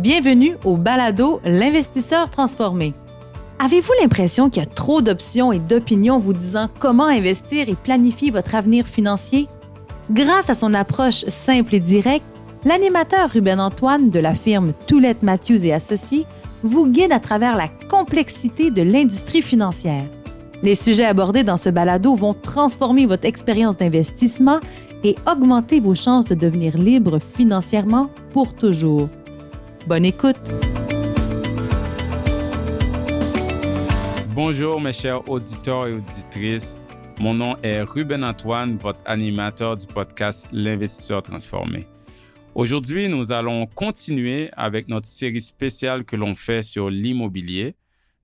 Bienvenue au balado L'investisseur transformé. Avez-vous l'impression qu'il y a trop d'options et d'opinions vous disant comment investir et planifier votre avenir financier? Grâce à son approche simple et directe, l'animateur Ruben Antoine de la firme Toulette Matthews et Associés vous guide à travers la complexité de l'industrie financière. Les sujets abordés dans ce balado vont transformer votre expérience d'investissement et augmenter vos chances de devenir libre financièrement pour toujours. Bonne écoute! Bonjour mes chers auditeurs et auditrices. Mon nom est Ruben Antoine, votre animateur du podcast L'Investisseur transformé. Aujourd'hui, nous allons continuer avec notre série spéciale que l'on fait sur l'immobilier.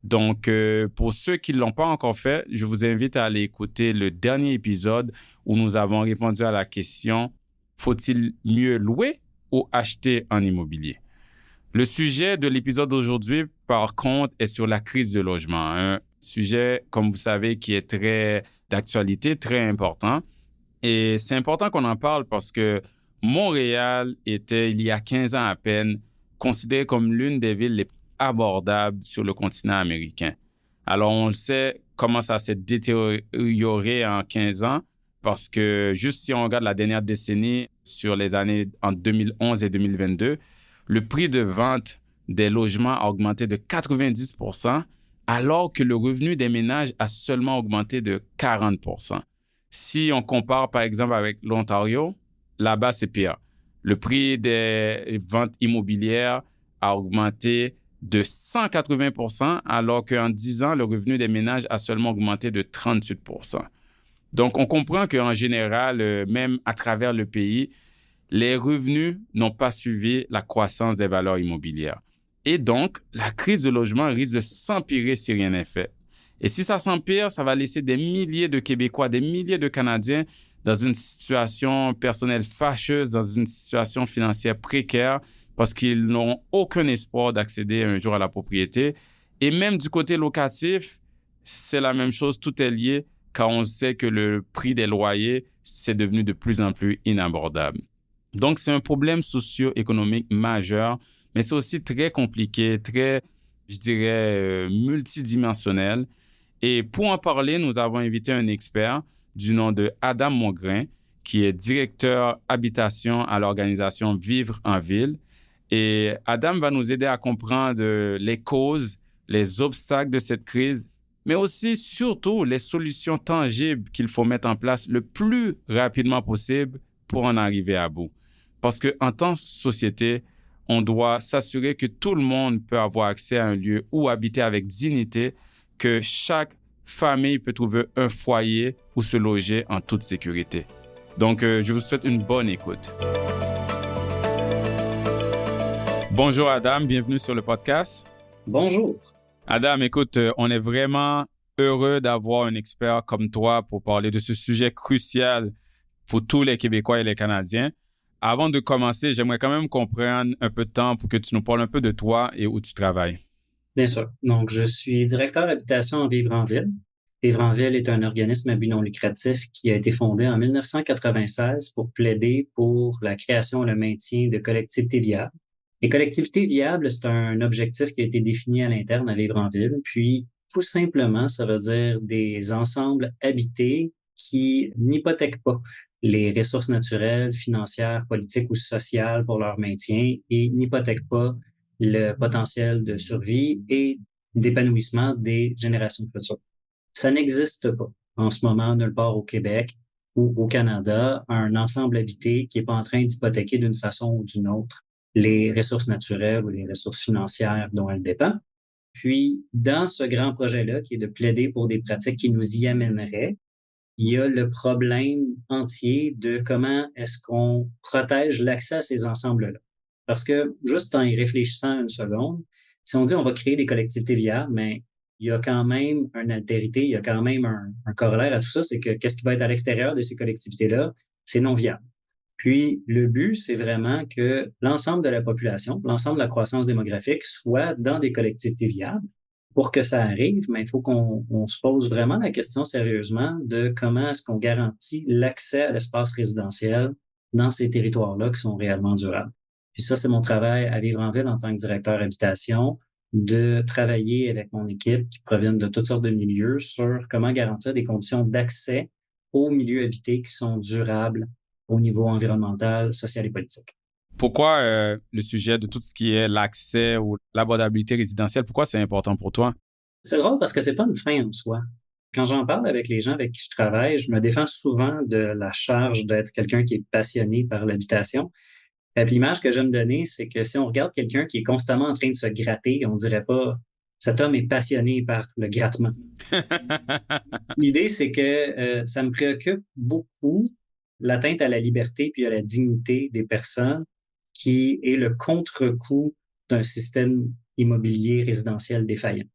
Donc, pour ceux qui ne l'ont pas encore fait, je vous invite à aller écouter le dernier épisode où nous avons répondu à la question « Faut-il mieux louer ou acheter en immobilier ?» Le sujet de l'épisode d'aujourd'hui, par contre, est sur la crise de logement. Un sujet, comme vous savez, qui est très d'actualité, très important. Et c'est important qu'on en parle parce que Montréal était, il y a 15 ans à peine, considérée comme l'une des villes les plus abordables sur le continent américain. Alors, on le sait comment ça s'est détérioré en 15 ans parce que juste si on regarde la dernière décennie, sur les années entre 2011 et 2022, le prix de vente des logements a augmenté de 90%, alors que le revenu des ménages a seulement augmenté de 40%. Si on compare, par exemple, avec l'Ontario, là-bas, c'est pire. Le prix des ventes immobilières a augmenté de 180%, alors qu'en 10 ans, le revenu des ménages a seulement augmenté de 38%. Donc, on comprend qu'en général, même à travers le pays, les revenus n'ont pas suivi la croissance des valeurs immobilières. Et donc, la crise de logement risque de s'empirer si rien n'est fait. Et si ça s'empire, ça va laisser des milliers de Québécois, des milliers de Canadiens dans une situation personnelle fâcheuse, dans une situation financière précaire, parce qu'ils n'ont aucun espoir d'accéder un jour à la propriété. Et même du côté locatif, c'est la même chose, tout est lié, car on sait que le prix des loyers, c'est devenu de plus en plus inabordable. Donc, c'est un problème socio-économique majeur, mais c'est aussi très compliqué, très, je dirais, multidimensionnel. Et pour en parler, nous avons invité un expert du nom de Adam Mongrain, qui est directeur habitation à l'organisation Vivre en Ville. Et Adam va nous aider à comprendre les causes, les obstacles de cette crise, mais aussi, surtout, les solutions tangibles qu'il faut mettre en place le plus rapidement possible pour en arriver à bout. Parce qu'en tant que société, on doit s'assurer que tout le monde peut avoir accès à un lieu où habiter avec dignité, que chaque famille peut trouver un foyer où se loger en toute sécurité. Donc, je vous souhaite une bonne écoute. Bonjour Adam, bienvenue sur le podcast. Bonjour. Adam, écoute, on est vraiment heureux d'avoir un expert comme toi pour parler de ce sujet crucial pour tous les Québécois et les Canadiens. Avant de commencer, j'aimerais quand même qu'on prenne un peu de temps pour que tu nous parles un peu de toi et où tu travailles. Bien sûr. Donc, je suis directeur habitation à Vivre en Ville. Vivre en Ville est un organisme à but non lucratif qui a été fondé en 1996 pour plaider pour la création et le maintien de collectivités viables. Les collectivités viables, c'est un objectif qui a été défini à l'interne à Vivre en Ville. Puis, tout simplement, ça veut dire des ensembles habités qui n'hypothèquent pas les ressources naturelles, financières, politiques ou sociales pour leur maintien et n'hypothèquent pas le potentiel de survie et d'épanouissement des générations futures. Ça n'existe pas en ce moment nulle part au Québec ou au Canada, un ensemble habité qui n'est pas en train d'hypothéquer d'une façon ou d'une autre les ressources naturelles ou les ressources financières dont elles dépendent. Puis, dans ce grand projet-là, qui est de plaider pour des pratiques qui nous y amèneraient, il y a le problème entier de comment est-ce qu'on protège l'accès à ces ensembles-là. Parce que, juste en y réfléchissant une seconde, si on dit on va créer des collectivités viables, mais il y a quand même une altérité, il y a quand même un corollaire à tout ça, c'est que qu'est-ce qui va être à l'extérieur de ces collectivités-là? C'est non viable. Puis, le but, c'est vraiment que l'ensemble de la population, l'ensemble de la croissance démographique soit dans des collectivités viables. Pour que ça arrive, mais il faut qu'on se pose vraiment la question sérieusement de comment est-ce qu'on garantit l'accès à l'espace résidentiel dans ces territoires-là qui sont réellement durables. Puis ça, c'est mon travail à Vivre en ville en tant que directeur habitation, de travailler avec mon équipe qui proviennent de toutes sortes de milieux sur comment garantir des conditions d'accès aux milieux habités qui sont durables au niveau environnemental, social et politique. Pourquoi le sujet de tout ce qui est l'accès ou l'abordabilité résidentielle, pourquoi c'est important pour toi? C'est drôle parce que c'est pas une fin en soi. Quand j'en parle avec les gens avec qui je travaille, je me défends souvent de la charge d'être quelqu'un qui est passionné par l'habitation. Puis l'image que j'aime donner, c'est que si on regarde quelqu'un qui est constamment en train de se gratter, on dirait pas cet homme est passionné par le grattement. L'idée, c'est que ça me préoccupe beaucoup l'atteinte à la liberté puis à la dignité des personnes qui est le contre-coup d'un système immobilier résidentiel défaillant.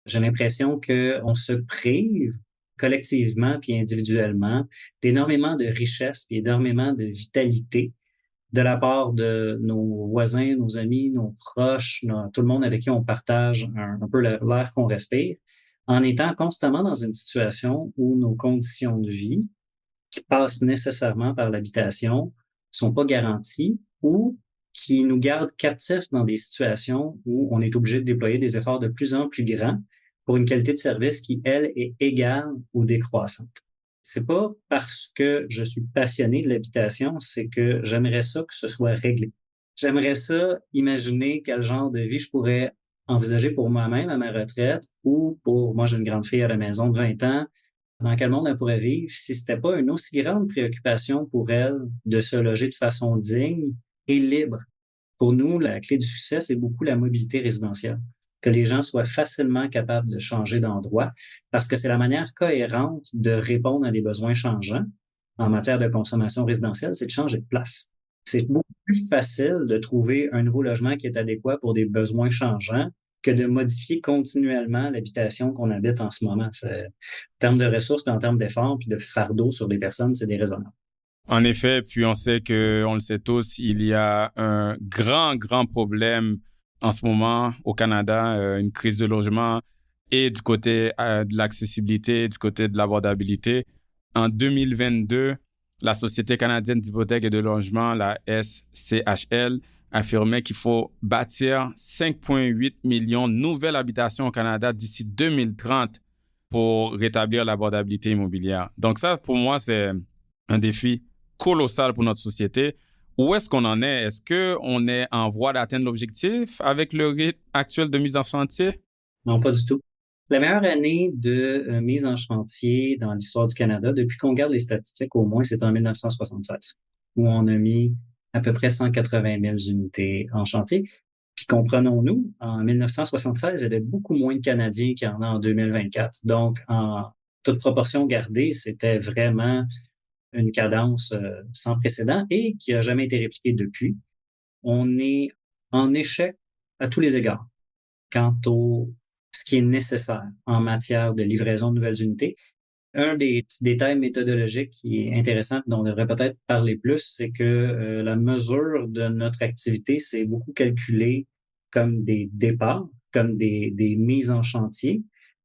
J'ai l'impression qu'on se prive collectivement puis individuellement d'énormément de richesse puis énormément de vitalité de la part de nos voisins, nos amis, nos proches, tout le monde avec qui on partage un peu l'air qu'on respire, en étant constamment dans une situation où nos conditions de vie, qui passent nécessairement par l'habitation, sont pas garanties ou qui nous gardent captifs dans des situations où on est obligé de déployer des efforts de plus en plus grands pour une qualité de service qui, elle, est égale ou décroissante. C'est pas parce que je suis passionné de l'habitation, c'est que j'aimerais ça que ce soit réglé. J'aimerais ça imaginer quel genre de vie je pourrais envisager pour moi-même à ma retraite ou pour, moi j'ai une grande fille à la maison de 20 ans, dans quel monde elle pourrait vivre si c'était pas une aussi grande préoccupation pour elle de se loger de façon digne et libre. Pour nous, la clé du succès, c'est beaucoup la mobilité résidentielle. Que les gens soient facilement capables de changer d'endroit parce que c'est la manière cohérente de répondre à des besoins changeants en matière de consommation résidentielle, c'est de changer de place. C'est beaucoup plus facile de trouver un nouveau logement qui est adéquat pour des besoins changeants que de modifier continuellement l'habitation qu'on habite en ce moment. En termes de ressources, en termes d'efforts, puis de fardeau sur les personnes, c'est déraisonnable. En effet, puis on sait que, on le sait tous, il y a un grand problème en ce moment au Canada, une crise de logement et du côté de l'accessibilité, du côté de l'abordabilité. En 2022, la Société canadienne d'hypothèques et de logement, la SCHL, affirmait qu'il faut bâtir 5,8 millions de nouvelles habitations au Canada d'ici 2030 pour rétablir l'abordabilité immobilière. Donc ça, pour moi, c'est un défi colossal pour notre société. Où est-ce qu'on en est? Est-ce qu'on est en voie d'atteindre l'objectif avec le rythme actuel de mise en chantier? Non, pas du tout. La meilleure année de mise en chantier dans l'histoire du Canada, depuis qu'on regarde les statistiques au moins, c'est en 1976, où on a mis à peu près 180 000 unités en chantier. Puis comprenons-nous, en 1976, il y avait beaucoup moins de Canadiens qu'il y en a en 2024. Donc, en toute proportion gardée, c'était vraiment une cadence sans précédent et qui n'a jamais été répliquée depuis. On est en échec à tous les égards quant au ce qui est nécessaire en matière de livraison de nouvelles unités. Un des petits détails méthodologiques qui est intéressant, dont on devrait peut-être parler plus, c'est que la mesure de notre activité, c'est beaucoup calculé comme des départs, comme des mises en chantier.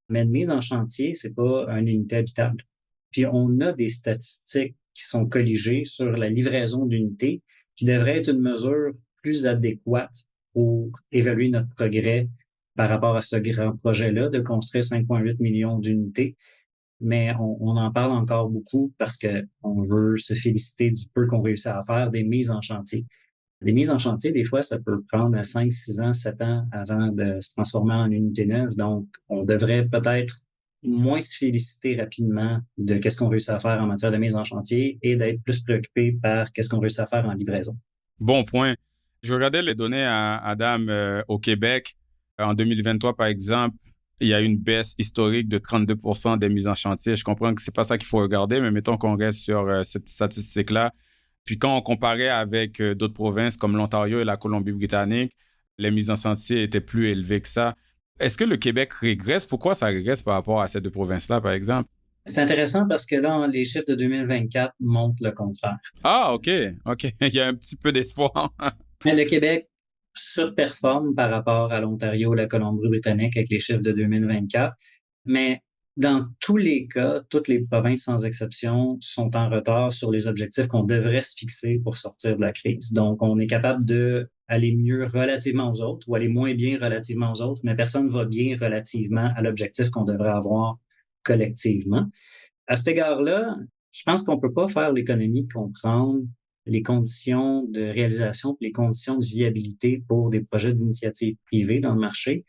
Mais une mise en chantier, c'est pas une unité habitable. Puis on a des statistiques qui sont colligées sur la livraison d'unités qui devraient être une mesure plus adéquate pour évaluer notre progrès par rapport à ce grand projet-là de construire 5,8 millions d'unités. Mais on en parle encore beaucoup parce qu'on veut se féliciter du peu qu'on réussit à faire des mises en chantier. Les mises en chantier, des fois, ça peut prendre 5, 6 ans, 7 ans avant de se transformer en unité neuve. Donc, on devrait peut-être moins se féliciter rapidement de qu'est-ce qu'on réussit à faire en matière de mise en chantier et d'être plus préoccupé par qu'est-ce qu'on réussit à faire en livraison. Bon point. Je regardais les données à Adam au Québec. En 2023, par exemple, il y a une baisse historique de 32% des mises en chantier. Je comprends que c'est pas ça qu'il faut regarder, mais mettons qu'on reste sur cette statistique-là. Puis quand on comparait avec d'autres provinces comme l'Ontario et la Colombie-Britannique, les mises en chantier étaient plus élevées que ça. Est-ce que le Québec régresse? Pourquoi ça régresse par rapport à ces deux provinces-là, par exemple? C'est intéressant parce que là, les chiffres de 2024 montrent le contraire. Ah, OK. Il y a un petit peu d'espoir. Mais le Québec surperforme par rapport à l'Ontario et la Colombie-Britannique avec les chiffres de 2024. Mais dans tous les cas, toutes les provinces sans exception sont en retard sur les objectifs qu'on devrait se fixer pour sortir de la crise. Donc, on est capable de aller mieux relativement aux autres ou aller moins bien relativement aux autres, mais personne ne va bien relativement à l'objectif qu'on devrait avoir collectivement. À cet égard-là, je pense qu'on ne peut pas faire l'économie de comprendre les conditions de réalisation et les conditions de viabilité pour des projets d'initiative privée dans le marché.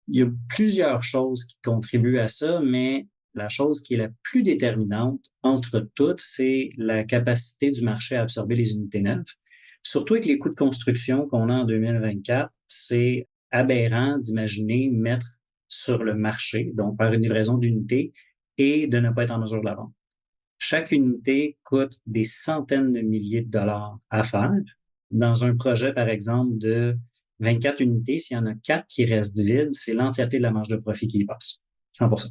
Il y a plusieurs choses qui contribuent à ça, mais la chose qui est la plus déterminante entre toutes, c'est la capacité du marché à absorber les unités neuves. Surtout avec les coûts de construction qu'on a en 2024, c'est aberrant d'imaginer mettre sur le marché, donc faire une livraison d'unités et de ne pas être en mesure de la vendre. Chaque unité coûte des centaines de milliers de dollars à faire. Dans un projet, par exemple, de 24 unités, s'il y en a 4 qui restent vides, c'est l'entièreté de la marge de profit qui y passe, 100%.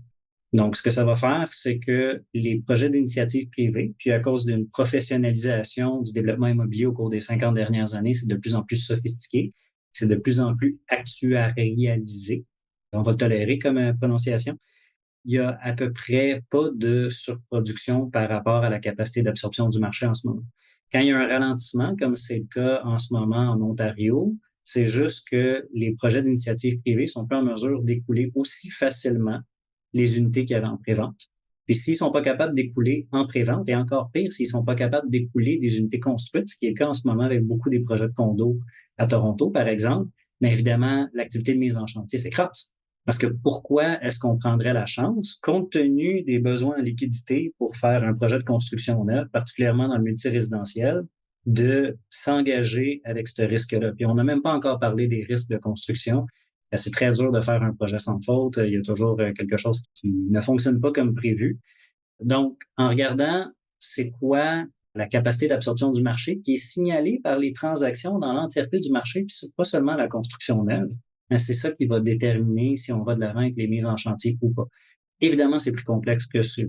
Donc, ce que ça va faire, c'est que les projets d'initiative privée, puis à cause d'une professionnalisation du développement immobilier au cours des 50 dernières années, c'est de plus en plus sophistiqué, c'est de plus en plus actuarialisé. On va le tolérer comme prononciation. Il y a à peu près pas de surproduction par rapport à la capacité d'absorption du marché en ce moment. Quand il y a un ralentissement, comme c'est le cas en ce moment en Ontario, c'est juste que les projets d'initiative privée sont pas en mesure d'écouler aussi facilement les unités qu'il y avait en prévente. Puis s'ils sont pas capables d'écouler en prévente, et encore pire, s'ils sont pas capables d'écouler des unités construites, ce qui est le cas en ce moment avec beaucoup des projets de condos à Toronto, par exemple, mais évidemment, l'activité de mise en chantier s'écrase. Parce que pourquoi est-ce qu'on prendrait la chance, compte tenu des besoins en liquidité pour faire un projet de construction neuve, particulièrement dans le multirésidentiel, de s'engager avec ce risque-là? Puis on n'a même pas encore parlé des risques de construction. C'est très dur de faire un projet sans faute. Il y a toujours quelque chose qui ne fonctionne pas comme prévu. Donc, en regardant, c'est quoi la capacité d'absorption du marché qui est signalée par les transactions dans l'entièreté du marché, puis c'est pas seulement la construction neuve, mais c'est ça qui va déterminer si on va de l'avant avec les mises en chantier ou pas. Évidemment, c'est plus complexe que sur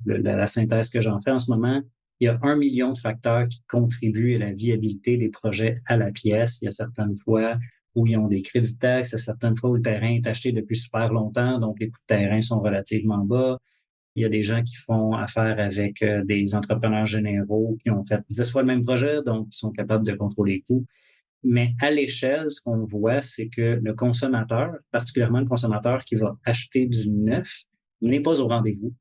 la synthèse que j'en fais en ce moment. Il y a 1 million de facteurs qui contribuent à la viabilité des projets à la pièce. Il y a certaines fois où ils ont des crédits taxes, il y a certaines fois où le terrain est acheté depuis super longtemps, donc les coûts de terrain sont relativement bas. Il y a des gens qui font affaire avec des entrepreneurs généraux qui ont fait 10 fois le même projet, donc ils sont capables de contrôler les coûts. Mais à l'échelle, ce qu'on voit, c'est que le consommateur, particulièrement le consommateur qui va acheter du neuf, n'est pas au rendez-vous,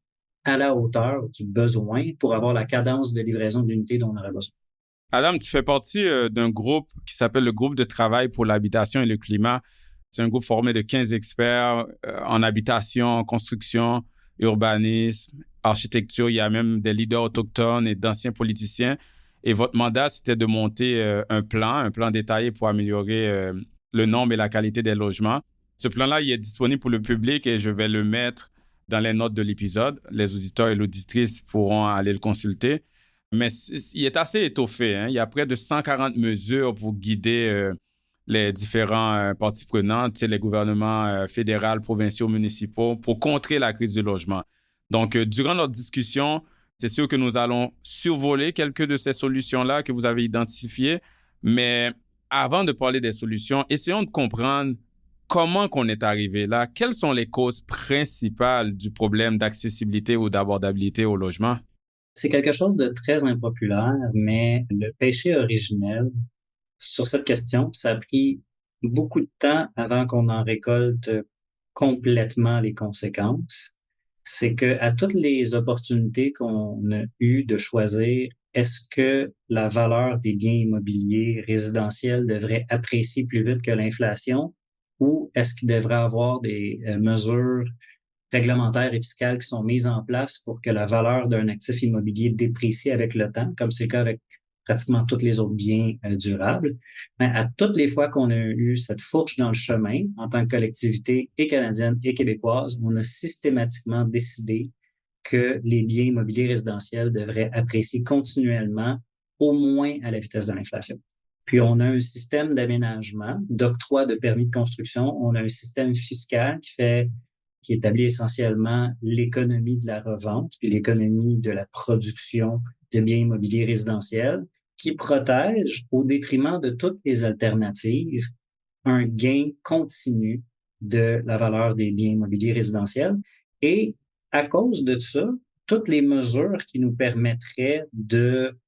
à la hauteur du besoin pour avoir la cadence de livraison d'unités dont on aurait besoin. Adam, tu fais partie d'un groupe qui s'appelle le groupe de travail pour l'habitation et le climat. C'est un groupe formé de 15 experts en habitation, construction, urbanisme, architecture. Il y a même des leaders autochtones et d'anciens politiciens. Et votre mandat, c'était de monter un plan détaillé pour améliorer le nombre et la qualité des logements. Ce plan-là, il est disponible pour le public et je vais le mettre dans les notes de l'épisode. Les auditeurs et l'auditrice pourront aller le consulter. Mais il est assez étoffé, hein? Il y a près de 140 mesures pour guider les différents parties prenantes, les gouvernements fédéraux, provinciaux, municipaux, pour contrer la crise du logement. Donc, durant notre discussion, c'est sûr que nous allons survoler quelques de ces solutions-là que vous avez identifiées. Mais avant de parler des solutions, essayons de comprendre comment qu'on est arrivé là. Quelles sont les causes principales du problème d'accessibilité ou d'abordabilité au logement? C'est quelque chose de très impopulaire, mais le péché originel sur cette question, ça a pris beaucoup de temps avant qu'on en récolte complètement les conséquences. C'est que à toutes les opportunités qu'on a eues de choisir, est-ce que la valeur des biens immobiliers résidentiels devrait apprécier plus vite que l'inflation ou est-ce qu'il devrait avoir des mesures réglementaires et fiscales qui sont mises en place pour que la valeur d'un actif immobilier déprécie avec le temps, comme c'est le cas avec pratiquement tous les autres biens durables. Mais à toutes les fois qu'on a eu cette fourche dans le chemin, en tant que collectivité et canadienne et québécoise, on a systématiquement décidé que les biens immobiliers résidentiels devraient apprécier continuellement, au moins à la vitesse de l'inflation. Puis on a un système d'aménagement, d'octroi de permis de construction, on a un système fiscal qui établit essentiellement l'économie de la revente puis l'économie de la production de biens immobiliers résidentiels qui protège, au détriment de toutes les alternatives, un gain continu de la valeur des biens immobiliers résidentiels. Et à cause de ça, toutes les mesures qui nous permettraient de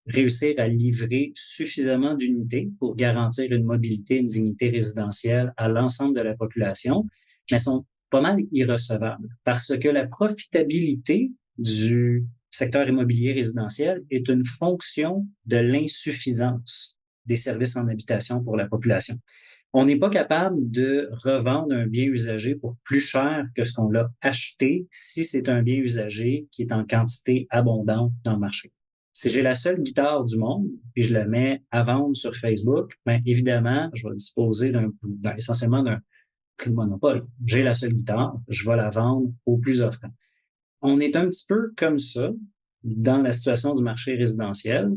réussir à livrer suffisamment d'unités pour garantir une mobilité, une dignité résidentielle à l'ensemble de la population, mais sont pas mal irrecevables parce que la profitabilité du secteur immobilier résidentiel est une fonction de l'insuffisance des services en habitation pour la population. On n'est pas capable de revendre un bien usagé pour plus cher que ce qu'on l'a acheté si c'est un bien usagé qui est en quantité abondante dans le marché. Si j'ai la seule guitare du monde, puis je la mets à vendre sur Facebook, bien évidemment, je vais disposer essentiellement d'un prix de monopole. J'ai la seule guitare, je vais la vendre au plus offrant. On est un petit peu comme ça dans la situation du marché résidentiel.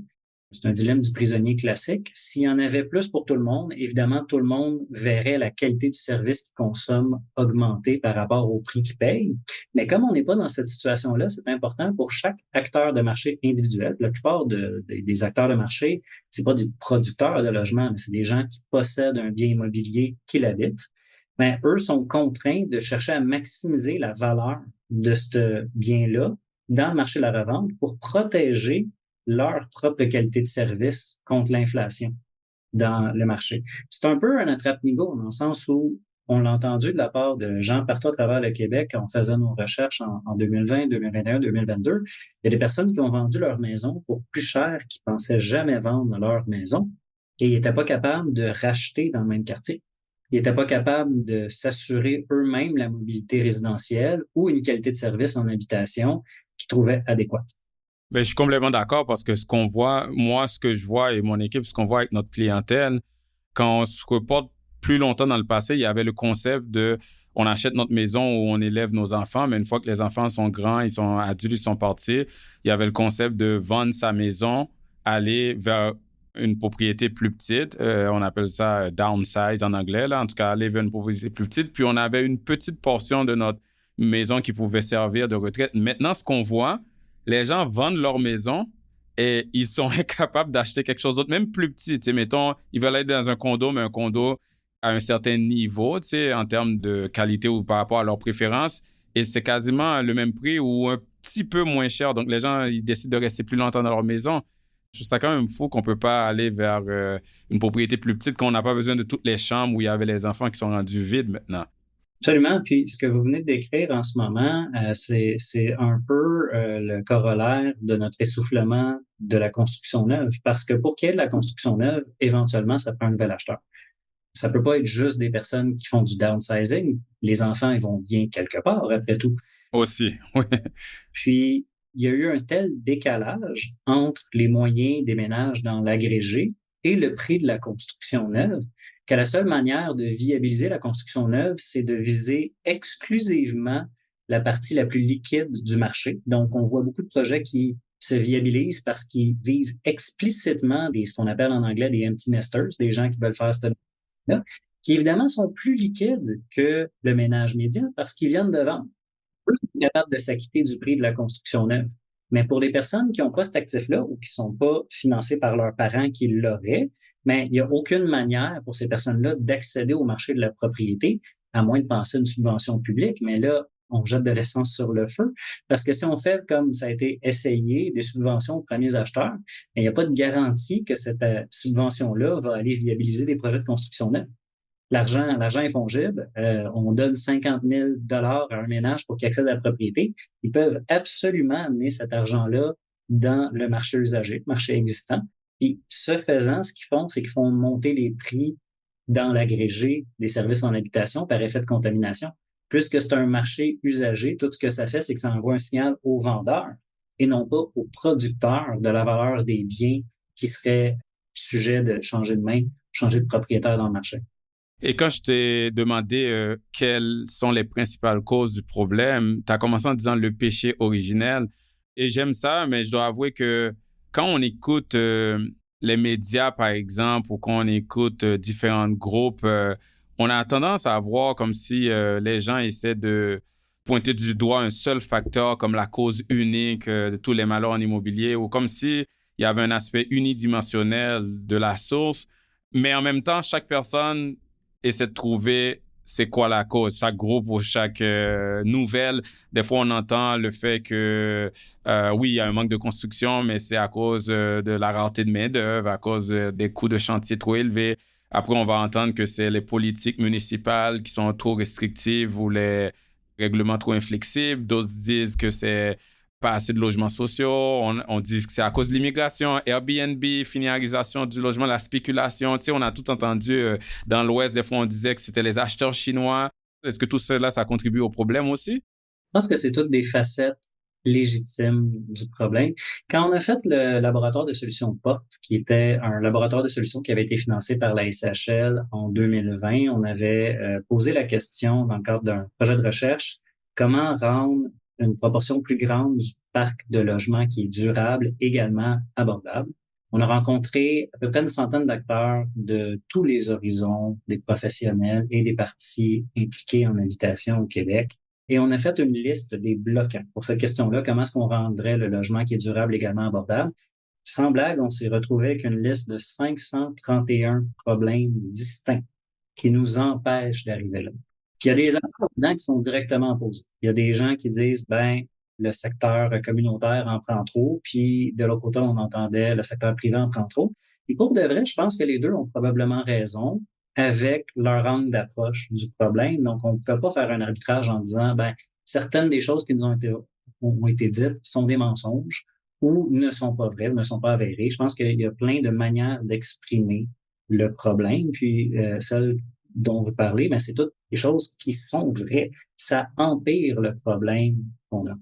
C'est un dilemme du prisonnier classique. S'il y en avait plus pour tout le monde, évidemment, tout le monde verrait la qualité du service qu'il consomme augmenter par rapport au prix qu'il paye. Mais comme on n'est pas dans cette situation-là, c'est important pour chaque acteur de marché individuel. La plupart des acteurs de marché, c'est pas des producteurs de logements, mais c'est des gens qui possèdent un bien immobilier qu'ils habitent. Mais eux sont contraints de chercher à maximiser la valeur de ce bien-là dans le marché de la revente pour protéger leur propre qualité de service contre l'inflation dans le marché. C'est un peu un attrape-nigo dans le sens où on l'a entendu de la part de gens partout à travers le Québec quand on faisait nos recherches en 2020, 2021, 2022. Il y a des personnes qui ont vendu leur maison pour plus cher qu'ils pensaient jamais vendre leur maison et ils n'étaient pas capables de racheter dans le même quartier. Ils n'étaient pas capables de s'assurer eux-mêmes la mobilité résidentielle ou une qualité de service en habitation qu'ils trouvaient adéquate. Ben, je suis complètement d'accord parce que ce qu'on voit, moi, ce que je vois et mon équipe, ce qu'on voit avec notre clientèle, quand on se reporte plus longtemps dans le passé, il y avait le concept de on achète notre maison où on élève nos enfants, mais une fois que les enfants sont grands, ils sont adultes, ils sont partis, il y avait le concept de vendre sa maison, aller vers une propriété plus petite. On appelle ça downsize en anglais, là. En tout cas, aller vers une propriété plus petite. Puis on avait une petite portion de notre maison qui pouvait servir de retraite. Maintenant, ce qu'on voit, les gens vendent leur maison et ils sont incapables d'acheter quelque chose d'autre, même plus petit. Tu sais, mettons, ils veulent être dans un condo, mais un condo à un certain niveau, tu sais, en termes de qualité ou par rapport à leurs préférences. Et c'est quasiment le même prix ou un petit peu moins cher. Donc, les gens, ils décident de rester plus longtemps dans leur maison. Je trouve ça quand même fou qu'on ne peut pas aller vers une propriété plus petite, qu'on n'a pas besoin de toutes les chambres où il y avait les enfants qui sont rendus vides maintenant. Absolument. Puis ce que vous venez de décrire en ce moment, c'est un peu le corollaire de notre essoufflement de la construction neuve. Parce que pour qu'il y ait de la construction neuve, éventuellement, ça prend un nouvel acheteur. Ça peut pas être juste des personnes qui font du downsizing. Les enfants, ils vont bien quelque part, après tout. Aussi, oui. Puis, il y a eu un tel décalage entre les moyens des ménages dans l'agrégé et le prix de la construction neuve que la seule manière de viabiliser la construction neuve, c'est de viser exclusivement la partie la plus liquide du marché. Donc, on voit beaucoup de projets qui se viabilisent parce qu'ils visent explicitement ce qu'on appelle en anglais des empty nesters, des gens qui veulent faire ce là, qui évidemment sont plus liquides que le ménage médian parce qu'ils viennent de vendre. Eux sont capables de s'acquitter du prix de la construction neuve. Mais pour les personnes qui n'ont pas cet actif-là ou qui ne sont pas financées par leurs parents qui l'auraient, mais il n'y a aucune manière pour ces personnes-là d'accéder au marché de la propriété, à moins de penser à une subvention publique. Mais là, on jette de l'essence sur le feu. Parce que si on fait comme ça a été essayé, des subventions aux premiers acheteurs, il n'y a pas de garantie que cette subvention-là va aller viabiliser des projets de construction neuve. L'argent est fongible. On donne 50 000 $ à un ménage pour qu'il accède à la propriété. Ils peuvent absolument amener cet argent-là dans le marché usagé, le marché existant. Puis, ce faisant, ce qu'ils font, c'est qu'ils font monter les prix dans l'agrégé des services en habitation par effet de contamination. Puisque c'est un marché usagé, tout ce que ça fait, c'est que ça envoie un signal aux vendeurs et non pas aux producteurs de la valeur des biens qui seraient sujets de changer de main, changer de propriétaire dans le marché. Et quand je t'ai demandé quelles sont les principales causes du problème, tu as commencé en disant le péché originel. Et j'aime ça, mais je dois avouer que quand on écoute les médias, par exemple, ou quand on écoute différents groupes, on a tendance à voir comme si les gens essaient de pointer du doigt un seul facteur comme la cause unique de tous les malheurs en immobilier, ou comme s'il y avait un aspect unidimensionnel de la source. Mais en même temps, chaque personne essaie de trouver c'est quoi la cause. Chaque groupe ou chaque nouvelle, des fois, on entend le fait que, oui, il y a un manque de construction, mais c'est à cause de la rareté de main-d'œuvre, à cause des coûts de chantier trop élevés. Après, on va entendre que c'est les politiques municipales qui sont trop restrictives ou les règlements trop inflexibles. D'autres disent que c'est pas assez de logements sociaux. On dit que c'est à cause de l'immigration, Airbnb, financiarisation du logement, la spéculation. Tu sais, on a tout entendu dans l'Ouest. Des fois, on disait que c'était les acheteurs chinois. Est-ce que tout cela, ça contribue au problème aussi? Je pense que c'est toutes des facettes légitimes du problème. Quand on a fait le laboratoire de solutions PORT, qui était un laboratoire de solutions qui avait été financé par la SHL en 2020, on avait posé la question dans le cadre d'un projet de recherche, comment rendre une proportion plus grande du parc de logements qui est durable également abordable. On a rencontré à peu près une centaine d'acteurs de tous les horizons, des professionnels et des parties impliquées en habitation au Québec. Et on a fait une liste des bloquants pour cette question-là, comment est-ce qu'on rendrait le logement qui est durable également abordable. Sans blague, on s'est retrouvé avec une liste de 531 problèmes distincts qui nous empêchent d'arriver là. Puis il y a des acteurs dedans qui sont directement opposés. Il y a des gens qui disent, le secteur communautaire en prend trop, puis de l'autre côté, on entendait le secteur privé en prend trop. Et pour de vrai, je pense que les deux ont probablement raison avec leur angle d'approche du problème. Donc, on ne peut pas faire un arbitrage en disant, certaines des choses qui nous ont été dites sont des mensonges ou ne sont pas vraies, ne sont pas avérées. Je pense qu'il y a plein de manières d'exprimer le problème. Puis, celle dont vous parlez, c'est toutes des choses qui sont vraies. Ça empire le problème qu'on a.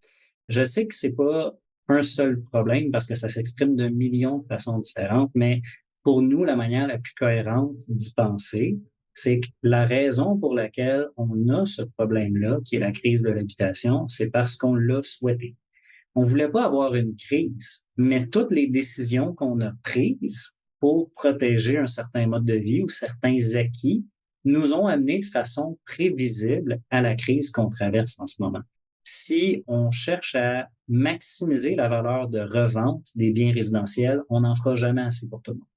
Je sais que c'est pas un seul problème parce que ça s'exprime de millions de façons différentes, mais pour nous, la manière la plus cohérente d'y penser, c'est que la raison pour laquelle on a ce problème-là, qui est la crise de l'habitation, c'est parce qu'on l'a souhaité. On voulait pas avoir une crise, mais toutes les décisions qu'on a prises pour protéger un certain mode de vie ou certains acquis nous ont amené de façon prévisible à la crise qu'on traverse en ce moment. Si on cherche à maximiser la valeur de revente des biens résidentiels, on n'en fera jamais assez pour tout le monde.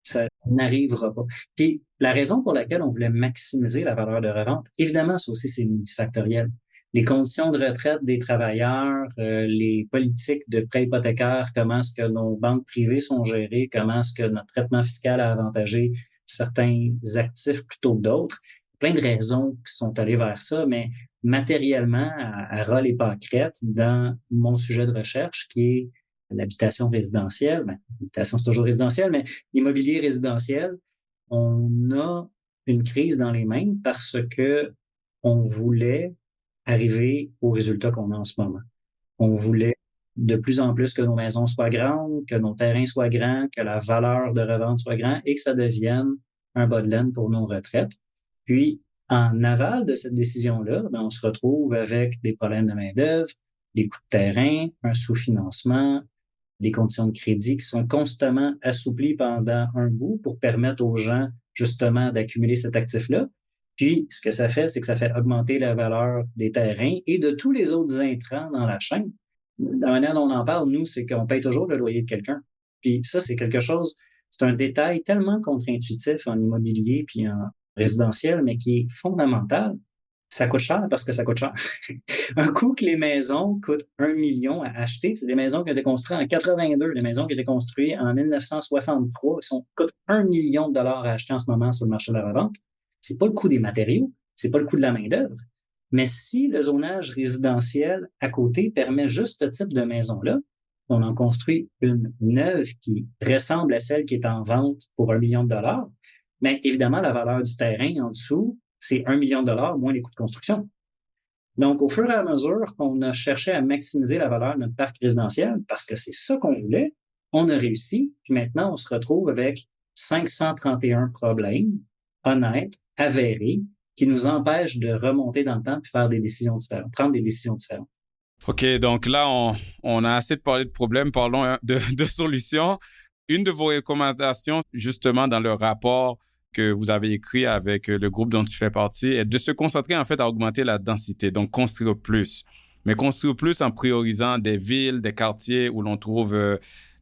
Ça n'arrivera pas. Puis la raison pour laquelle on voulait maximiser la valeur de revente, évidemment, ça aussi, c'est multifactoriel. Les conditions de retraite des travailleurs, les politiques de prêt hypothécaire, comment est-ce que nos banques privées sont gérées, comment est-ce que notre traitement fiscal a avantagé certains actifs plutôt que d'autres. Plein de raisons qui sont allées vers ça, mais matériellement, à ras les pâquerettes, dans mon sujet de recherche, qui est l'habitation résidentielle, l'habitation c'est toujours résidentiel, mais l'immobilier résidentiel, on a une crise dans les mains parce que on voulait arriver au résultat qu'on a en ce moment. On voulait de plus en plus que nos maisons soient grandes, que nos terrains soient grands, que la valeur de revente soit grande et que ça devienne un bas de laine pour nos retraites. Puis, en aval de cette décision-là, on se retrouve avec des problèmes de main-d'œuvre, des coûts de terrain, un sous-financement, des conditions de crédit qui sont constamment assouplies pendant un bout pour permettre aux gens, justement, d'accumuler cet actif-là. Puis, ce que ça fait, c'est que ça fait augmenter la valeur des terrains et de tous les autres intrants dans la chaîne. La manière dont on en parle, nous, c'est qu'on paye toujours le loyer de quelqu'un. Puis ça, c'est quelque chose, c'est un détail tellement contre-intuitif en immobilier puis en résidentiel, mais qui est fondamental. Ça coûte cher parce que ça coûte cher. Un coût que les maisons coûtent 1 million à acheter, c'est des maisons qui ont été construites en 82, des maisons qui ont été construites en 1963, coûtent 1 million de dollars à acheter en ce moment sur le marché de la revente. C'est pas le coût des matériaux, c'est pas le coût de la main-d'œuvre. Mais si le zonage résidentiel à côté permet juste ce type de maison-là, on en construit une neuve qui ressemble à celle qui est en vente pour 1 million de dollars, mais évidemment, la valeur du terrain en dessous, c'est 1 million de dollars moins les coûts de construction. Donc, au fur et à mesure qu'on a cherché à maximiser la valeur de notre parc résidentiel, parce que c'est ça qu'on voulait, on a réussi. Puis maintenant, on se retrouve avec 531 problèmes honnêtes, avérés, qui nous empêchent de remonter dans le temps et faire des décisions différentes, prendre des décisions différentes. OK, donc là, on a assez parlé de problèmes, parlons de solutions. Une de vos recommandations, justement, dans le rapport que vous avez écrit avec le groupe dont tu fais partie, est de se concentrer, en fait, à augmenter la densité, donc construire plus. Mais construire plus en priorisant des villes, des quartiers où l'on trouve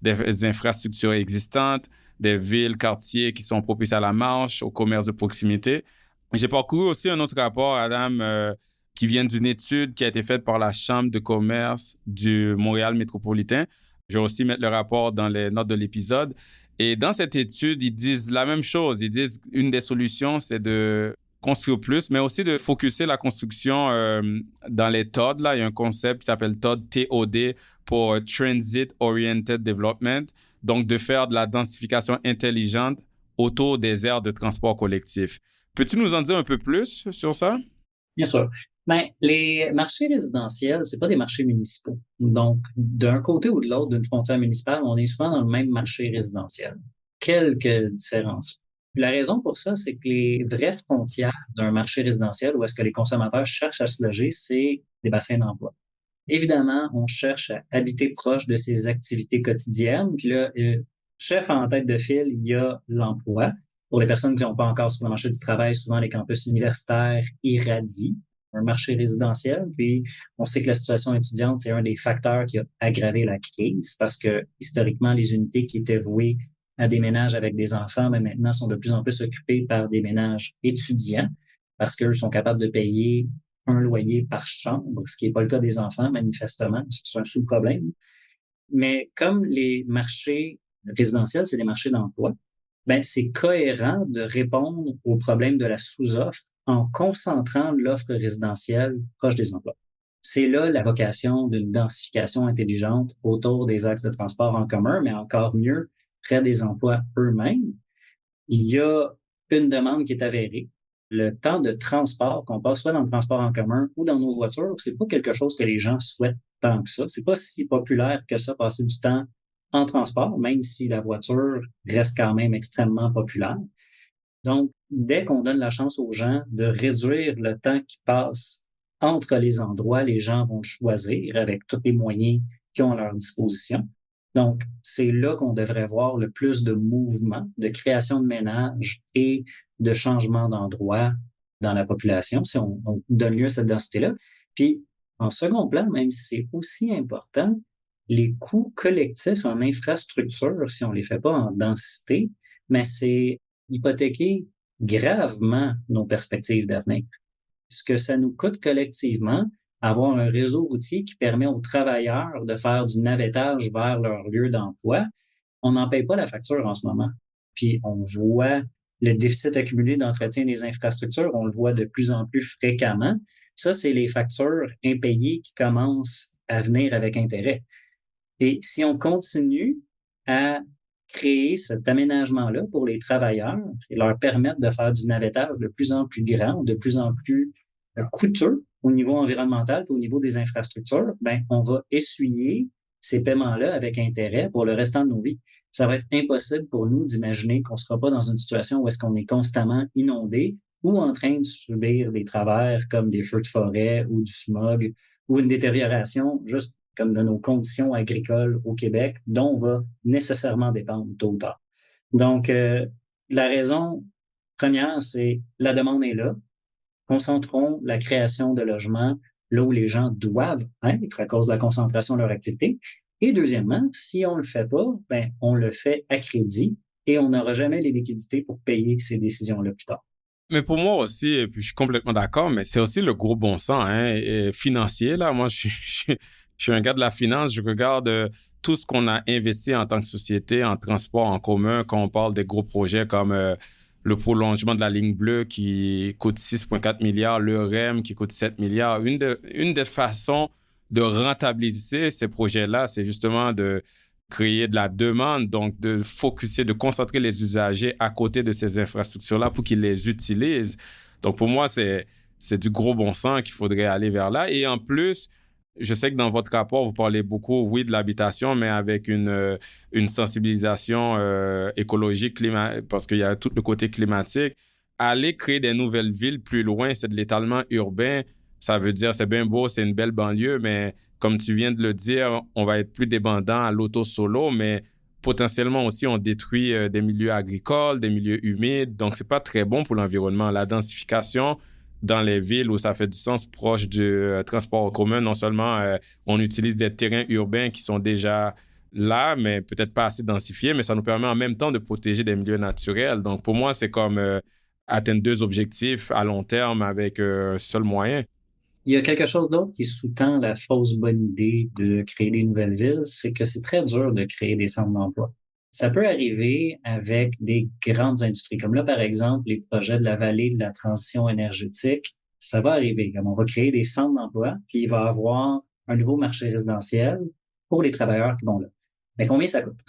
des infrastructures existantes, des villes, quartiers qui sont propices à la marche, au commerce de proximité. J'ai parcouru aussi un autre rapport, Adam, qui vient d'une étude qui a été faite par la Chambre de commerce du Montréal métropolitain. Je vais aussi mettre le rapport dans les notes de l'épisode. Et dans cette étude, ils disent la même chose. Ils disent une des solutions, c'est de construire plus, mais aussi de focuser la construction dans les TOD. Là, il y a un concept qui s'appelle TOD, TOD, pour Transit Oriented Development. Donc, de faire de la densification intelligente autour des aires de transport collectif. Peux-tu nous en dire un peu plus sur ça? Bien sûr. Ben, les marchés résidentiels, c'est pas des marchés municipaux. Donc, d'un côté ou de l'autre d'une frontière municipale, on est souvent dans le même marché résidentiel. Quelques différences. La raison pour ça, c'est que les vraies frontières d'un marché résidentiel où est-ce que les consommateurs cherchent à se loger, c'est des bassins d'emploi. Évidemment, on cherche à habiter proche de ses activités quotidiennes. Puis là, chef en tête de file, il y a l'emploi. Pour les personnes qui n'ont pas encore sur le marché du travail, souvent les campus universitaires irradient un marché résidentiel. Puis on sait que la situation étudiante, c'est un des facteurs qui a aggravé la crise parce que historiquement, les unités qui étaient vouées à des ménages avec des enfants, mais maintenant sont de plus en plus occupées par des ménages étudiants parce qu'eux sont capables de payer un loyer par chambre, ce qui n'est pas le cas des enfants, manifestement. C'est un sous-problème. Mais comme les marchés résidentiels, c'est des marchés d'emploi, ben, c'est cohérent de répondre au problème de la sous-offre en concentrant l'offre résidentielle proche des emplois. C'est là la vocation d'une densification intelligente autour des axes de transport en commun, mais encore mieux, près des emplois eux-mêmes. Il y a une demande qui est avérée. Le temps de transport qu'on passe soit dans le transport en commun ou dans nos voitures, c'est pas quelque chose que les gens souhaitent tant que ça. C'est pas si populaire que ça, passer du temps en transport, même si la voiture reste quand même extrêmement populaire. Donc, dès qu'on donne la chance aux gens de réduire le temps qui passe entre les endroits, les gens vont choisir avec tous les moyens qu'ils ont à leur disposition. Donc, c'est là qu'on devrait voir le plus de mouvement, de création de ménages et de changement d'endroit dans la population, si on donne lieu à cette densité-là. Puis, en second plan, même si c'est aussi important, les coûts collectifs en infrastructure, si on les fait pas en densité, mais c'est hypothéquer gravement nos perspectives d'avenir. Ce que ça nous coûte collectivement, avoir un réseau routier qui permet aux travailleurs de faire du navettage vers leur lieu d'emploi, on n'en paye pas la facture en ce moment. Puis on voit le déficit accumulé d'entretien des infrastructures, on le voit de plus en plus fréquemment. Ça, c'est les factures impayées qui commencent à venir avec intérêt. Et si on continue à créer cet aménagement-là pour les travailleurs et leur permettre de faire du navettage de plus en plus grand, de plus en plus coûteux au niveau environnemental et au niveau des infrastructures, ben, on va essuyer ces paiements-là avec intérêt pour le restant de nos vies. Ça va être impossible pour nous d'imaginer qu'on ne sera pas dans une situation où est-ce qu'on est constamment inondé ou en train de subir des travers comme des feux de forêt ou du smog ou une détérioration juste comme de nos conditions agricoles au Québec, dont on va nécessairement dépendre tôt ou tard. Donc, la raison première, c'est la demande est là. Concentrons la création de logements là où les gens doivent être à cause de la concentration de leur activité. Et deuxièmement, si on ne le fait pas, ben, on le fait à crédit et on n'aura jamais les liquidités pour payer ces décisions-là plus tard. Mais pour moi aussi, et puis je suis complètement d'accord, mais c'est aussi le gros bon sens financier. Là. Moi, je suis un gars de la finance. Je regarde tout ce qu'on a investi en tant que société en transport en commun quand on parle des gros projets comme le prolongement de la ligne bleue qui coûte 6,4 milliards, le REM qui coûte 7 milliards. Une des façons de rentabiliser ces projets-là, c'est justement de créer de la demande, donc de focuser, de concentrer les usagers à côté de ces infrastructures-là pour qu'ils les utilisent. Donc, pour moi, c'est du gros bon sens qu'il faudrait aller vers là. Et en plus, je sais que dans votre rapport, vous parlez beaucoup, oui, de l'habitation, mais avec une sensibilisation écologique, parce qu'il y a tout le côté climatique. Aller créer des nouvelles villes plus loin, c'est de l'étalement urbain. Ça veut dire, c'est bien beau, c'est une belle banlieue, mais comme tu viens de le dire, on va être plus dépendant à l'auto-solo, mais potentiellement aussi, on détruit des milieux agricoles, des milieux humides. Donc, c'est pas très bon pour l'environnement. La densification dans les villes où ça fait du sens proche du transport en commun, non seulement on utilise des terrains urbains qui sont déjà là, mais peut-être pas assez densifiés, mais ça nous permet en même temps de protéger des milieux naturels. Donc, pour moi, c'est comme atteindre deux objectifs à long terme avec un seul moyen. Il y a quelque chose d'autre qui sous-tend la fausse bonne idée de créer des nouvelles villes, c'est que c'est très dur de créer des centres d'emploi. Ça peut arriver avec des grandes industries, comme là, par exemple, les projets de la vallée de la transition énergétique. Ça va arriver. Comme on va créer des centres d'emploi, puis il va y avoir un nouveau marché résidentiel pour les travailleurs qui vont là. Mais combien ça coûte?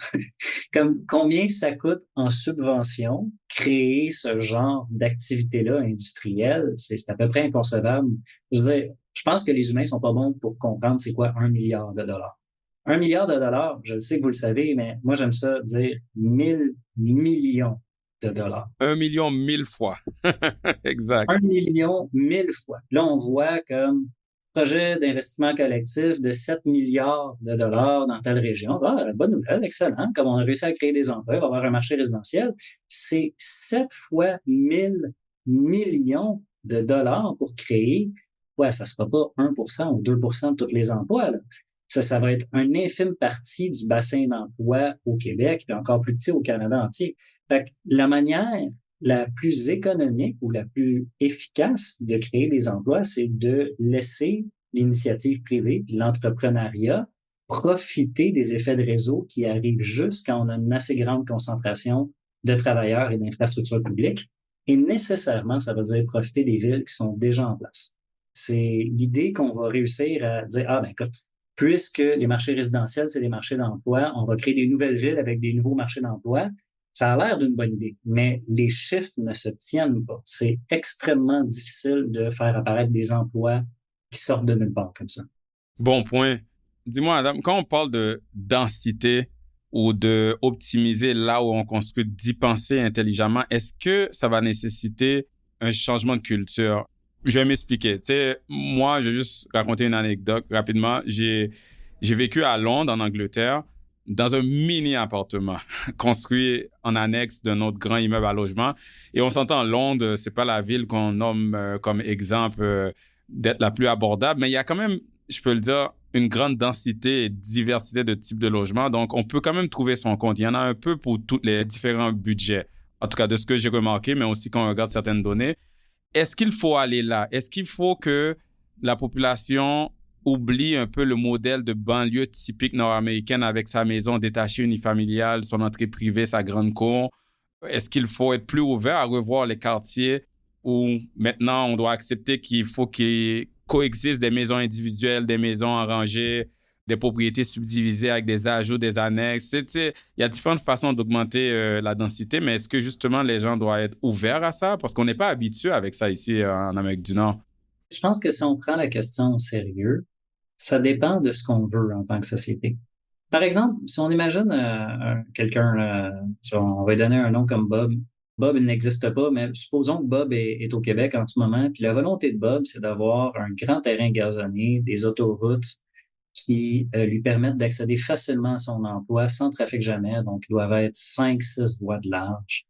Comme combien ça coûte en subvention créer ce genre d'activité-là industrielle? C'est à peu près inconcevable. Je veux dire, je pense que les humains sont pas bons pour comprendre c'est quoi 1 milliard de dollars. 1 milliard de dollars, je sais que vous le savez, mais moi j'aime ça dire 1 000 millions de dollars. 1 million 1000 fois. Exact. 1 million 1000 fois. Là, on voit comme projet d'investissement collectif de 7 milliards de dollars dans telle région. Ah, bonne nouvelle, excellent. Comme on a réussi à créer des emplois, on va avoir un marché résidentiel. C'est 7 fois 1 000 millions de dollars pour créer. Ouais, ça ne sera pas 1% ou 2% de tous les emplois, là. Ça va être une infime partie du bassin d'emploi au Québec, et encore plus petit au Canada entier. Fait que la manière la plus économique ou la plus efficace de créer des emplois, c'est de laisser l'initiative privée, l'entrepreneuriat, profiter des effets de réseau qui arrivent juste quand on a une assez grande concentration de travailleurs et d'infrastructures publiques. Et nécessairement, ça veut dire profiter des villes qui sont déjà en place. C'est l'idée qu'on va réussir à dire, ah ben écoute, puisque les marchés résidentiels, c'est des marchés d'emploi, on va créer des nouvelles villes avec des nouveaux marchés d'emploi. Ça a l'air d'une bonne idée, mais les chiffres ne se tiennent pas. C'est extrêmement difficile de faire apparaître des emplois qui sortent de nulle part comme ça. Bon point. Dis-moi, Adam, quand on parle de densité ou de optimiser là où on construit, d'y penser intelligemment, est-ce que ça va nécessiter un changement de culture? Je vais m'expliquer. Tu sais, moi, je vais juste raconter une anecdote rapidement. J'ai vécu à Londres, en Angleterre, dans un mini appartement construit en annexe d'un autre grand immeuble à logement. Et on s'entend, Londres, c'est pas la ville qu'on nomme comme exemple d'être la plus abordable, mais il y a quand même, je peux le dire, une grande densité et diversité de types de logements. Donc, on peut quand même trouver son compte. Il y en a un peu pour tous les différents budgets. En tout cas, de ce que j'ai remarqué, mais aussi quand on regarde certaines données. Est-ce qu'il faut aller là? Est-ce qu'il faut que la population oublie un peu le modèle de banlieue typique nord-américaine avec sa maison détachée unifamiliale, son entrée privée, sa grande cour? Est-ce qu'il faut être plus ouvert à revoir les quartiers où maintenant on doit accepter qu'il faut qu'il coexiste des maisons individuelles, des maisons en rangée, des propriétés subdivisées avec des ajouts, des annexes? Il y a différentes façons d'augmenter la densité, mais est-ce que justement les gens doivent être ouverts à ça? Parce qu'on n'est pas habitué avec ça ici en Amérique du Nord. Je pense que si on prend la question au sérieux, ça dépend de ce qu'on veut en tant que société. Par exemple, si on imagine quelqu'un, on va lui donner un nom comme Bob. Bob, il n'existe pas, mais supposons que Bob est au Québec en ce moment, puis la volonté de Bob, c'est d'avoir un grand terrain gazonné, des autoroutes qui lui permettent d'accéder facilement à son emploi sans trafic jamais. Donc, il doit être 5-6 voies de large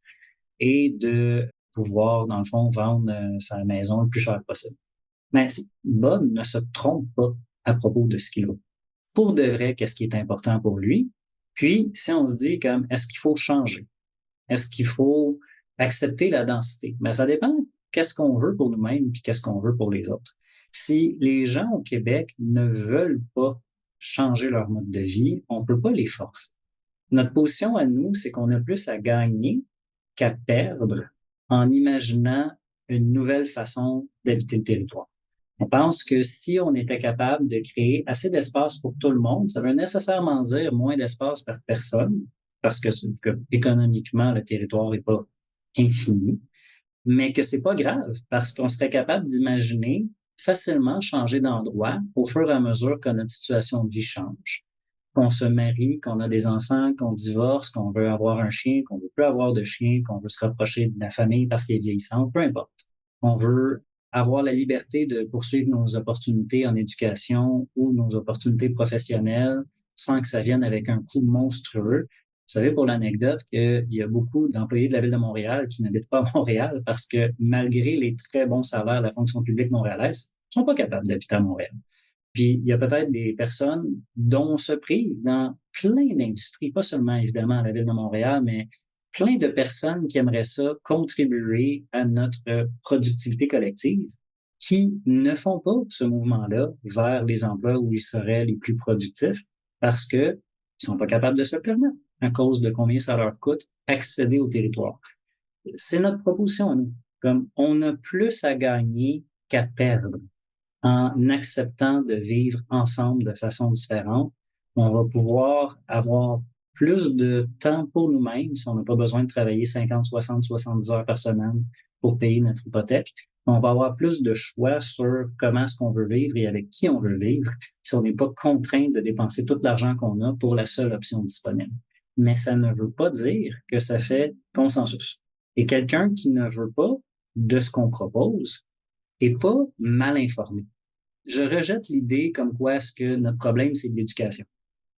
et de pouvoir, dans le fond, vendre sa maison le plus cher possible. Mais Bob ne se trompe pas à propos de ce qu'il veut. Pour de vrai, qu'est-ce qui est important pour lui? Puis, si on se dit comme, est-ce qu'il faut changer? Est-ce qu'il faut accepter la densité? Mais ça dépend qu'est-ce qu'on veut pour nous-mêmes puis qu'est-ce qu'on veut pour les autres. Si les gens au Québec ne veulent pas changer leur mode de vie, on ne peut pas les forcer. Notre position à nous, c'est qu'on a plus à gagner qu'à perdre en imaginant une nouvelle façon d'habiter le territoire. On pense que si on était capable de créer assez d'espace pour tout le monde, ça veut nécessairement dire moins d'espace par personne, parce que économiquement, le territoire n'est pas infini, mais que c'est pas grave, parce qu'on serait capable d'imaginer facilement changer d'endroit au fur et à mesure que notre situation de vie change. Qu'on se marie, qu'on a des enfants, qu'on divorce, qu'on veut avoir un chien, qu'on veut plus avoir de chien, qu'on veut se rapprocher de la famille parce qu'elle est vieillissante, peu importe. On veut avoir la liberté de poursuivre nos opportunités en éducation ou nos opportunités professionnelles sans que ça vienne avec un coût monstrueux. Vous savez, pour l'anecdote, qu'il y a beaucoup d'employés de la Ville de Montréal qui n'habitent pas à Montréal parce que malgré les très bons salaires de la fonction publique montréalaise, ils ne sont pas capables d'habiter à Montréal. Puis, il y a peut-être des personnes dont on se prive dans plein d'industries, pas seulement évidemment à la Ville de Montréal, mais plein de personnes qui aimeraient ça contribuer à notre productivité collective, qui ne font pas ce mouvement-là vers les emplois où ils seraient les plus productifs parce qu'ils ne sont pas capables de se le permettre à cause de combien ça leur coûte accéder au territoire. C'est notre proposition, nous. Comme on a plus à gagner qu'à perdre en acceptant de vivre ensemble de façon différente. On va pouvoir avoir plus de temps pour nous-mêmes si on n'a pas besoin de travailler 50, 60, 70 heures par semaine pour payer notre hypothèque. On va avoir plus de choix sur comment est-ce qu'on veut vivre et avec qui on veut vivre si on n'est pas contraint de dépenser tout l'argent qu'on a pour la seule option disponible. Mais ça ne veut pas dire que ça fait consensus. Et quelqu'un qui ne veut pas de ce qu'on propose est pas mal informé. Je rejette l'idée comme quoi est-ce que notre problème, c'est de l'éducation.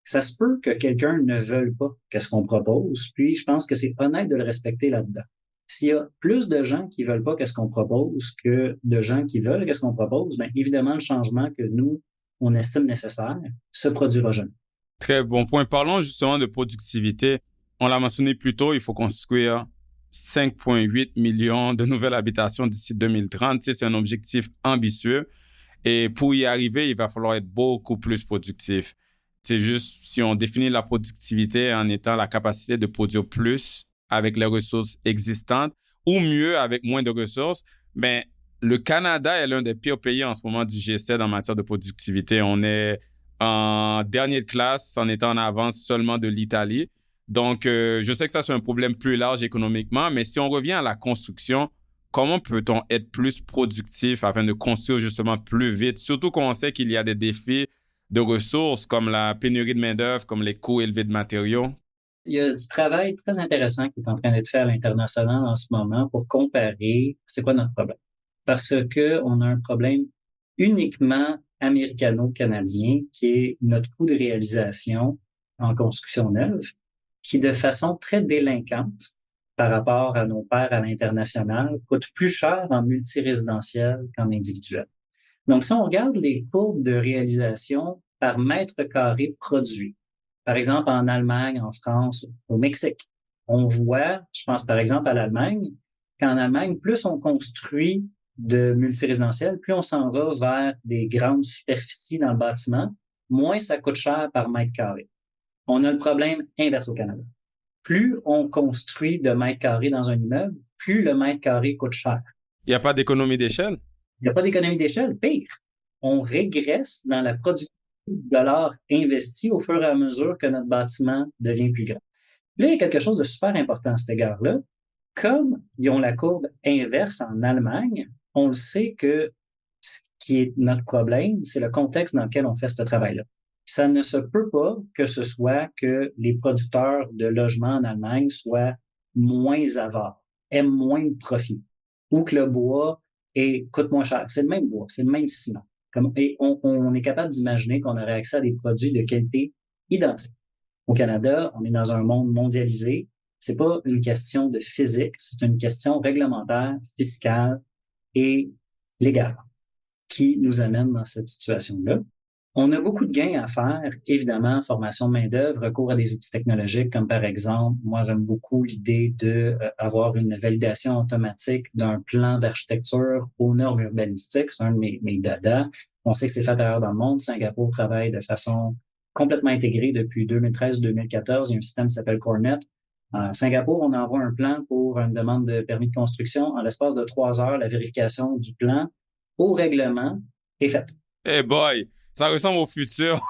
Ça se peut que quelqu'un ne veuille pas qu'est-ce qu'on propose, puis je pense que c'est honnête de le respecter là-dedans. S'il y a plus de gens qui veulent pas qu'est-ce qu'on propose que de gens qui veulent qu'est-ce qu'on propose, bien évidemment, le changement que nous, on estime nécessaire se produira jamais. Très bon point. Parlons justement de productivité. On l'a mentionné plus tôt, il faut construire 5,8 millions de nouvelles habitations d'ici 2030. C'est un objectif ambitieux. Et pour y arriver, il va falloir être beaucoup plus productif. C'est juste si on définit la productivité en étant la capacité de produire plus avec les ressources existantes ou mieux avec moins de ressources, mais le Canada est l'un des pires pays en ce moment du G7 en matière de productivité. On est en dernière classe en étant en avance seulement de l'Italie. Donc, je sais que ça, c'est un problème plus large économiquement, mais si on revient à la construction, comment peut-on être plus productif afin de construire justement plus vite, surtout qu'on sait qu'il y a des défis de ressources comme la pénurie de main-d'œuvre, comme les coûts élevés de matériaux? Il y a du travail très intéressant qui est en train d'être fait à l'international en ce moment pour comparer c'est quoi notre problème. Parce que on a un problème uniquement américano-canadien qui est notre coût de réalisation en construction neuve, qui de façon très délinquante par rapport à nos pairs à l'international coûte plus cher en multirésidentiel qu'en individuel. Donc, si on regarde les courbes de réalisation par mètre carré produit, par exemple en Allemagne, en France, au Mexique, on voit, je pense par exemple à l'Allemagne, qu'en Allemagne, plus on construit de multirésidentiel, plus on s'en va vers des grandes superficies dans le bâtiment, moins ça coûte cher par mètre carré. On a le problème inverse au Canada. Plus on construit de mètres carrés dans un immeuble, plus le mètre carré coûte cher. Il n'y a pas d'économie d'échelle? Il n'y a pas d'économie d'échelle. Pire, on régresse dans la production de dollars investis au fur et à mesure que notre bâtiment devient plus grand. Là, il y a quelque chose de super important à cet égard-là. Comme ils ont la courbe inverse en Allemagne, on le sait que ce qui est notre problème, c'est le contexte dans lequel on fait ce travail-là. Ça ne se peut pas que ce soit que les producteurs de logements en Allemagne soient moins avares, aient moins de profit, ou que le bois coûte moins cher. C'est le même bois, c'est le même ciment. Et on est capable d'imaginer qu'on aurait accès à des produits de qualité identique. Au Canada, on est dans un monde mondialisé. C'est pas une question de physique, c'est une question réglementaire, fiscale et légale qui nous amène dans cette situation-là. On a beaucoup de gains à faire, évidemment, formation de main-d'œuvre, recours à des outils technologiques, comme par exemple, moi, j'aime beaucoup l'idée d'avoir une validation automatique d'un plan d'architecture aux normes urbanistiques. C'est un de mes dadas. On sait que c'est fait ailleurs dans le monde. Singapour travaille de façon complètement intégrée depuis 2013-2014. Il y a un système qui s'appelle Cornet. À Singapour, on envoie un plan pour une demande de permis de construction. En l'espace de 3 heures, la vérification du plan au règlement est faite. Hey boy! Ça ressemble au futur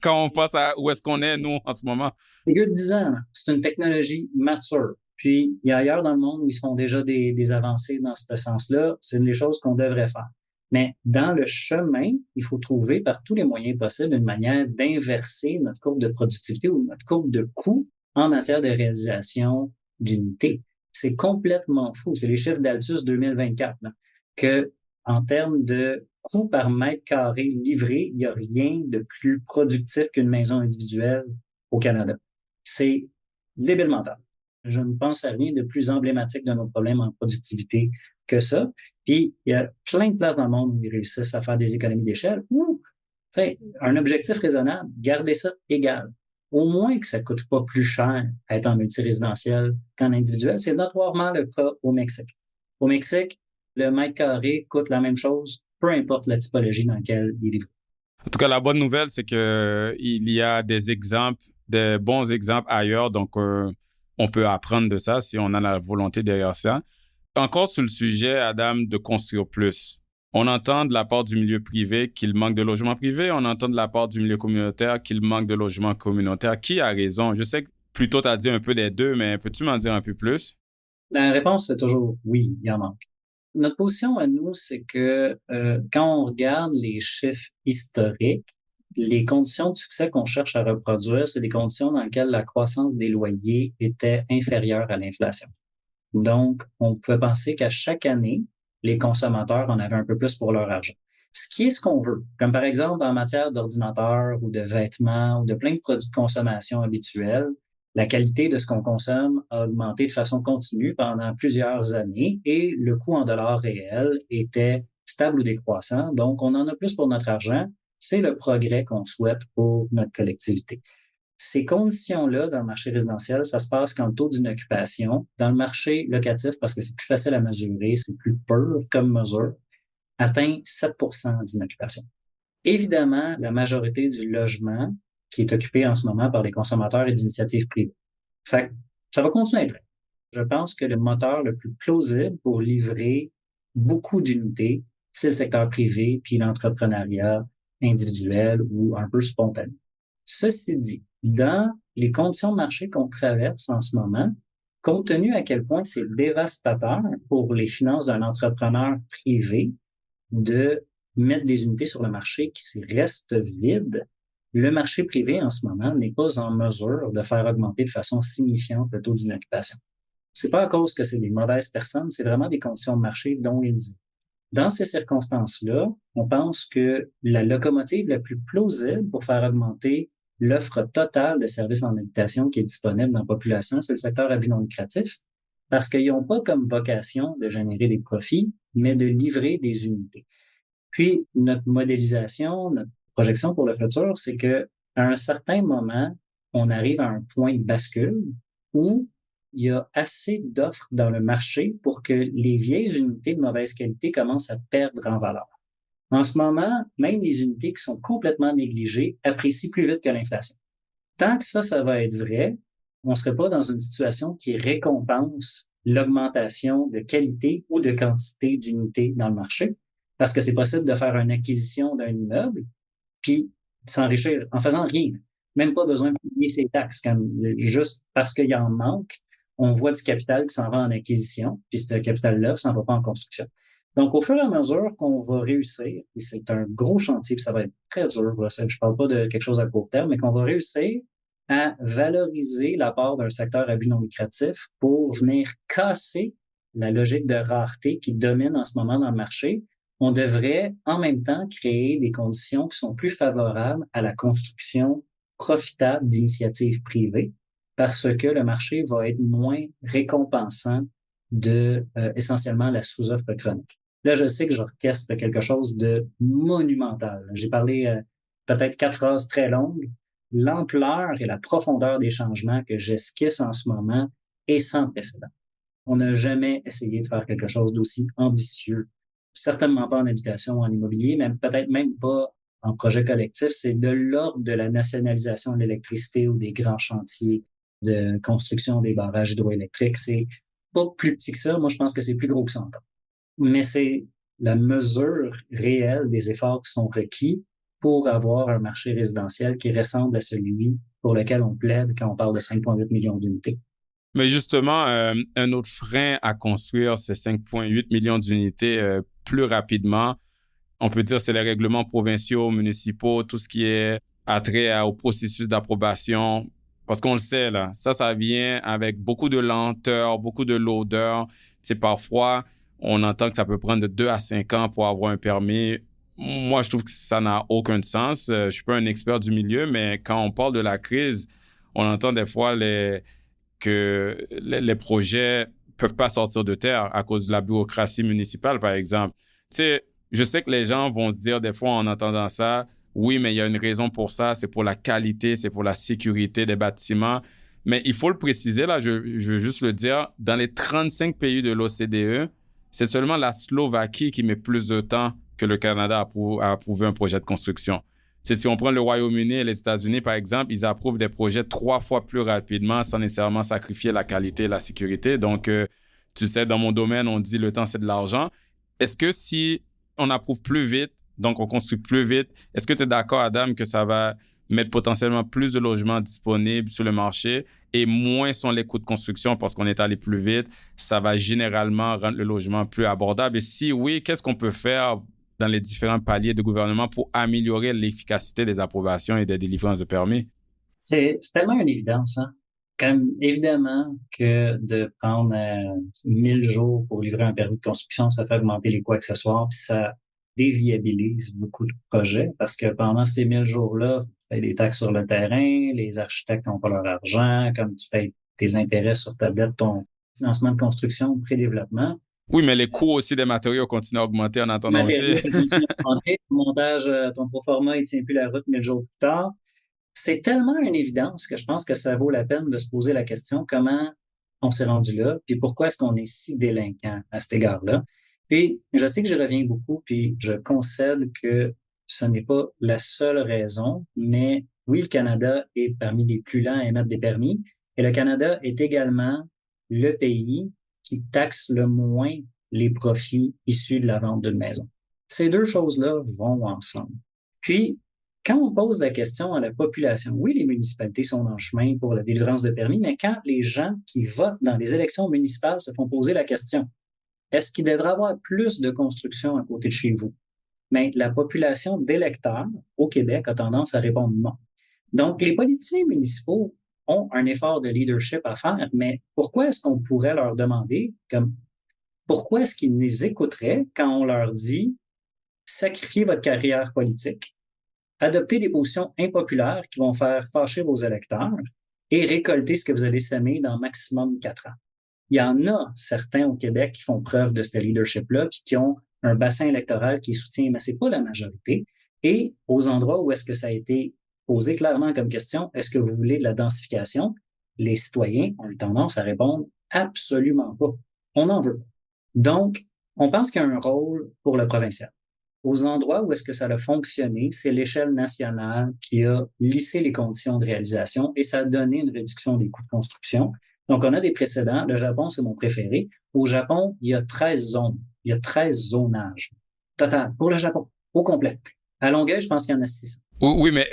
quand on pense à où est-ce qu'on est, nous, en ce moment. C'est que 10 ans, c'est une technologie mature. Puis, il y a ailleurs dans le monde où ils font déjà des avancées dans ce sens-là. C'est une des choses qu'on devrait faire. Mais dans le chemin, il faut trouver par tous les moyens possibles une manière d'inverser notre courbe de productivité ou notre courbe de coût en matière de réalisation d'unités. C'est complètement fou. C'est les chiffres d'Altus 2024, là, que en termes de coût par mètre carré livré, il n'y a rien de plus productif qu'une maison individuelle au Canada. C'est débile mental. Je ne pense à rien de plus emblématique de nos problèmes en productivité que ça. Puis, il y a plein de places dans le monde où ils réussissent à faire des économies d'échelle. Un objectif raisonnable, gardez ça égal. au moins que ça ne coûte pas plus cher à être en multirésidentiel qu'en individuel. C'est notoirement le cas au Mexique. Au Mexique, le mètre carré coûte la même chose, peu importe la typologie dans laquelle il est. En tout cas, la bonne nouvelle, c'est que il y a des exemples, des bons exemples ailleurs. Donc, on peut apprendre de ça si on a la volonté derrière ça. Encore sur le sujet, Adam, de construire plus. On entend de la part du milieu privé qu'il manque de logements privés. On entend de la part du milieu communautaire qu'il manque de logements communautaires. Qui a raison? Je sais que plutôt tu as dit un peu des deux, mais peux-tu m'en dire un peu plus? La réponse, c'est toujours oui, il y en manque. Notre position à nous, c'est que quand on regarde les chiffres historiques, les conditions de succès qu'on cherche à reproduire, c'est des conditions dans lesquelles la croissance des loyers était inférieure à l'inflation. Donc, on pouvait penser qu'à chaque année, les consommateurs en avaient un peu plus pour leur argent. Ce qui est ce qu'on veut, comme par exemple en matière d'ordinateurs ou de vêtements ou de plein de produits de consommation habituels, la qualité de ce qu'on consomme a augmenté de façon continue pendant plusieurs années et le coût en dollars réels était stable ou décroissant. Donc, on en a plus pour notre argent. C'est le progrès qu'on souhaite pour notre collectivité. Ces conditions-là dans le marché résidentiel, ça se passe quand le taux d'inoccupation, dans le marché locatif, parce que c'est plus facile à mesurer, c'est plus pur comme mesure, atteint 7 d'inoccupation. Évidemment, la majorité du logement qui est occupé en ce moment par les consommateurs est d'initiative privée. Fait que ça va continuer à être vrai. Je pense que le moteur le plus plausible pour livrer beaucoup d'unités, c'est le secteur privé puis l'entrepreneuriat individuel ou un peu spontané. Ceci dit, dans les conditions de marché qu'on traverse en ce moment, compte tenu à quel point c'est dévastateur pour les finances d'un entrepreneur privé de mettre des unités sur le marché qui restent vides, le marché privé en ce moment n'est pas en mesure de faire augmenter de façon signifiante le taux d'inoccupation. C'est pas à cause que c'est des mauvaises personnes, c'est vraiment des conditions de marché dont ils disent. Dans ces circonstances-là, on pense que la locomotive la plus plausible pour faire augmenter l'offre totale de services en habitation qui est disponible dans la population, c'est le secteur à but non lucratif, parce qu'ils n'ont pas comme vocation de générer des profits, mais de livrer des unités. Puis, notre modélisation, notre projection pour le futur, c'est que à un certain moment, on arrive à un point de bascule où il y a assez d'offres dans le marché pour que les vieilles unités de mauvaise qualité commencent à perdre en valeur. En ce moment, même les unités qui sont complètement négligées apprécient plus vite que l'inflation. Tant que ça va être vrai, on ne serait pas dans une situation qui récompense l'augmentation de qualité ou de quantité d'unités dans le marché, parce que c'est possible de faire une acquisition d'un immeuble, puis s'enrichir en faisant rien. Même pas besoin de payer ses taxes. Juste parce qu'il y en manque, on voit du capital qui s'en va en acquisition, puis ce capital-là s'en va pas en construction. Donc, au fur et à mesure qu'on va réussir, et c'est un gros chantier, puis ça va être très dur, je parle pas de quelque chose à court terme, mais qu'on va réussir à valoriser l'apport d'un secteur à but non lucratif pour venir casser la logique de rareté qui domine en ce moment dans le marché. On devrait en même temps créer des conditions qui sont plus favorables à la construction profitable d'initiatives privées parce que le marché va être moins récompensant de essentiellement la sous-offre chronique. Là, je sais que j'orchestre quelque chose de monumental. J'ai parlé peut-être 4 phrases très longues. L'ampleur et la profondeur des changements que j'esquisse en ce moment est sans précédent. On n'a jamais essayé de faire quelque chose d'aussi ambitieux. Certainement pas en habitation ou en immobilier, mais peut-être même pas en projet collectif. C'est de l'ordre de la nationalisation de l'électricité ou des grands chantiers de construction des barrages hydroélectriques. C'est pas plus petit que ça. Moi, je pense que c'est plus gros que ça encore. Mais c'est la mesure réelle des efforts qui sont requis pour avoir un marché résidentiel qui ressemble à celui pour lequel on plaide quand on parle de 5,8 millions d'unités. Mais justement, un autre frein à construire ces 5,8 millions d'unités plus rapidement, on peut dire c'est les règlements provinciaux, municipaux, tout ce qui est attrait au processus d'approbation. Parce qu'on le sait, là, ça vient avec beaucoup de lenteur, beaucoup de lourdeur. C'est parfois, on entend que ça peut prendre de 2 à 5 ans pour avoir un permis. Moi, je trouve que ça n'a aucun sens. Je suis pas un expert du milieu, mais quand on parle de la crise, on entend des fois que les projets peuvent pas sortir de terre à cause de la bureaucratie municipale, par exemple. Tu sais, je sais que les gens vont se dire des fois en entendant ça, Oui, mais il y a une raison pour ça. C'est pour la qualité, c'est pour la sécurité des bâtiments. Mais il faut le préciser, là, je veux juste le dire, dans les 35 pays de l'OCDE, c'est seulement la Slovaquie qui met plus de temps que le Canada à approuver un projet de construction. Si on prend le Royaume-Uni et les États-Unis, par exemple, ils approuvent des projets 3 fois plus rapidement sans nécessairement sacrifier la qualité et la sécurité. Donc, tu sais, dans mon domaine, on dit le temps, c'est de l'argent. Est-ce que si on approuve plus vite, donc on construit plus vite, est-ce que tu es d'accord, Adam, que ça va mettre potentiellement plus de logements disponibles sur le marché et moins sont les coûts de construction parce qu'on est allé plus vite, ça va généralement rendre le logement plus abordable? Et si oui, qu'est-ce qu'on peut faire dans les différents paliers de gouvernement pour améliorer l'efficacité des approbations et des délivrances de permis? C'est tellement une évidence, hein? Comme évidemment que de prendre 1000 jours pour livrer un permis de construction, ça fait augmenter les coûts accessoires, puis ça déviabilise beaucoup de projets parce que pendant ces 1000 jours-là, tu payes des taxes sur le terrain, les architectes n'ont pas leur argent, comme tu payes tes intérêts sur ta dette, ton financement de construction, pré-développement. Oui, mais les coûts aussi des matériaux continuent à augmenter en Les attendant aussi. matériaux, ça continue à augmenter. Le montage, ton proforma, il tient plus la route 1000 jours plus tard. C'est tellement une évidence que je pense que ça vaut la peine de se poser la question comment on s'est rendu là, puis pourquoi est-ce qu'on est si délinquant à cet égard-là. Puis, je sais que je reviens beaucoup, puis je concède que ce n'est pas la seule raison, mais oui, le Canada est parmi les plus lents à émettre des permis, et le Canada est également le pays qui taxe le moins les profits issus de la vente d'une maison. Ces deux choses-là vont ensemble. Puis, quand on pose la question à la population, oui, les municipalités sont en chemin pour la délivrance de permis, mais quand les gens qui votent dans les élections municipales se font poser la question, est-ce qu'il devrait y avoir plus de construction à côté de chez vous? Mais la population d'électeurs au Québec a tendance à répondre non. Donc, les politiciens municipaux ont un effort de leadership à faire, mais pourquoi est-ce qu'on pourrait leur demander, pourquoi est-ce qu'ils nous écouteraient quand on leur dit sacrifiez votre carrière politique, adopter des positions impopulaires qui vont faire fâcher vos électeurs et récolter ce que vous avez semé dans maximum 4 ans. Il y en a certains au Québec qui font preuve de ce leadership-là puis qui ont un bassin électoral qui soutient, mais c'est pas la majorité. Et aux endroits où est-ce que ça a été posé clairement comme question, est-ce que vous voulez de la densification? Les citoyens ont eu tendance à répondre absolument pas. On n'en veut pas. Donc, on pense qu'il y a un rôle pour le provincial. Aux endroits où est-ce que ça a fonctionné, c'est l'échelle nationale qui a lissé les conditions de réalisation et ça a donné une réduction des coûts de construction. Donc, on a des précédents. Le Japon, c'est mon préféré. Au Japon, il y a 13 zones. Il y a 13 zonages total pour le Japon, au complet. À Longueuil, je pense qu'il y en a 6. Oui, mais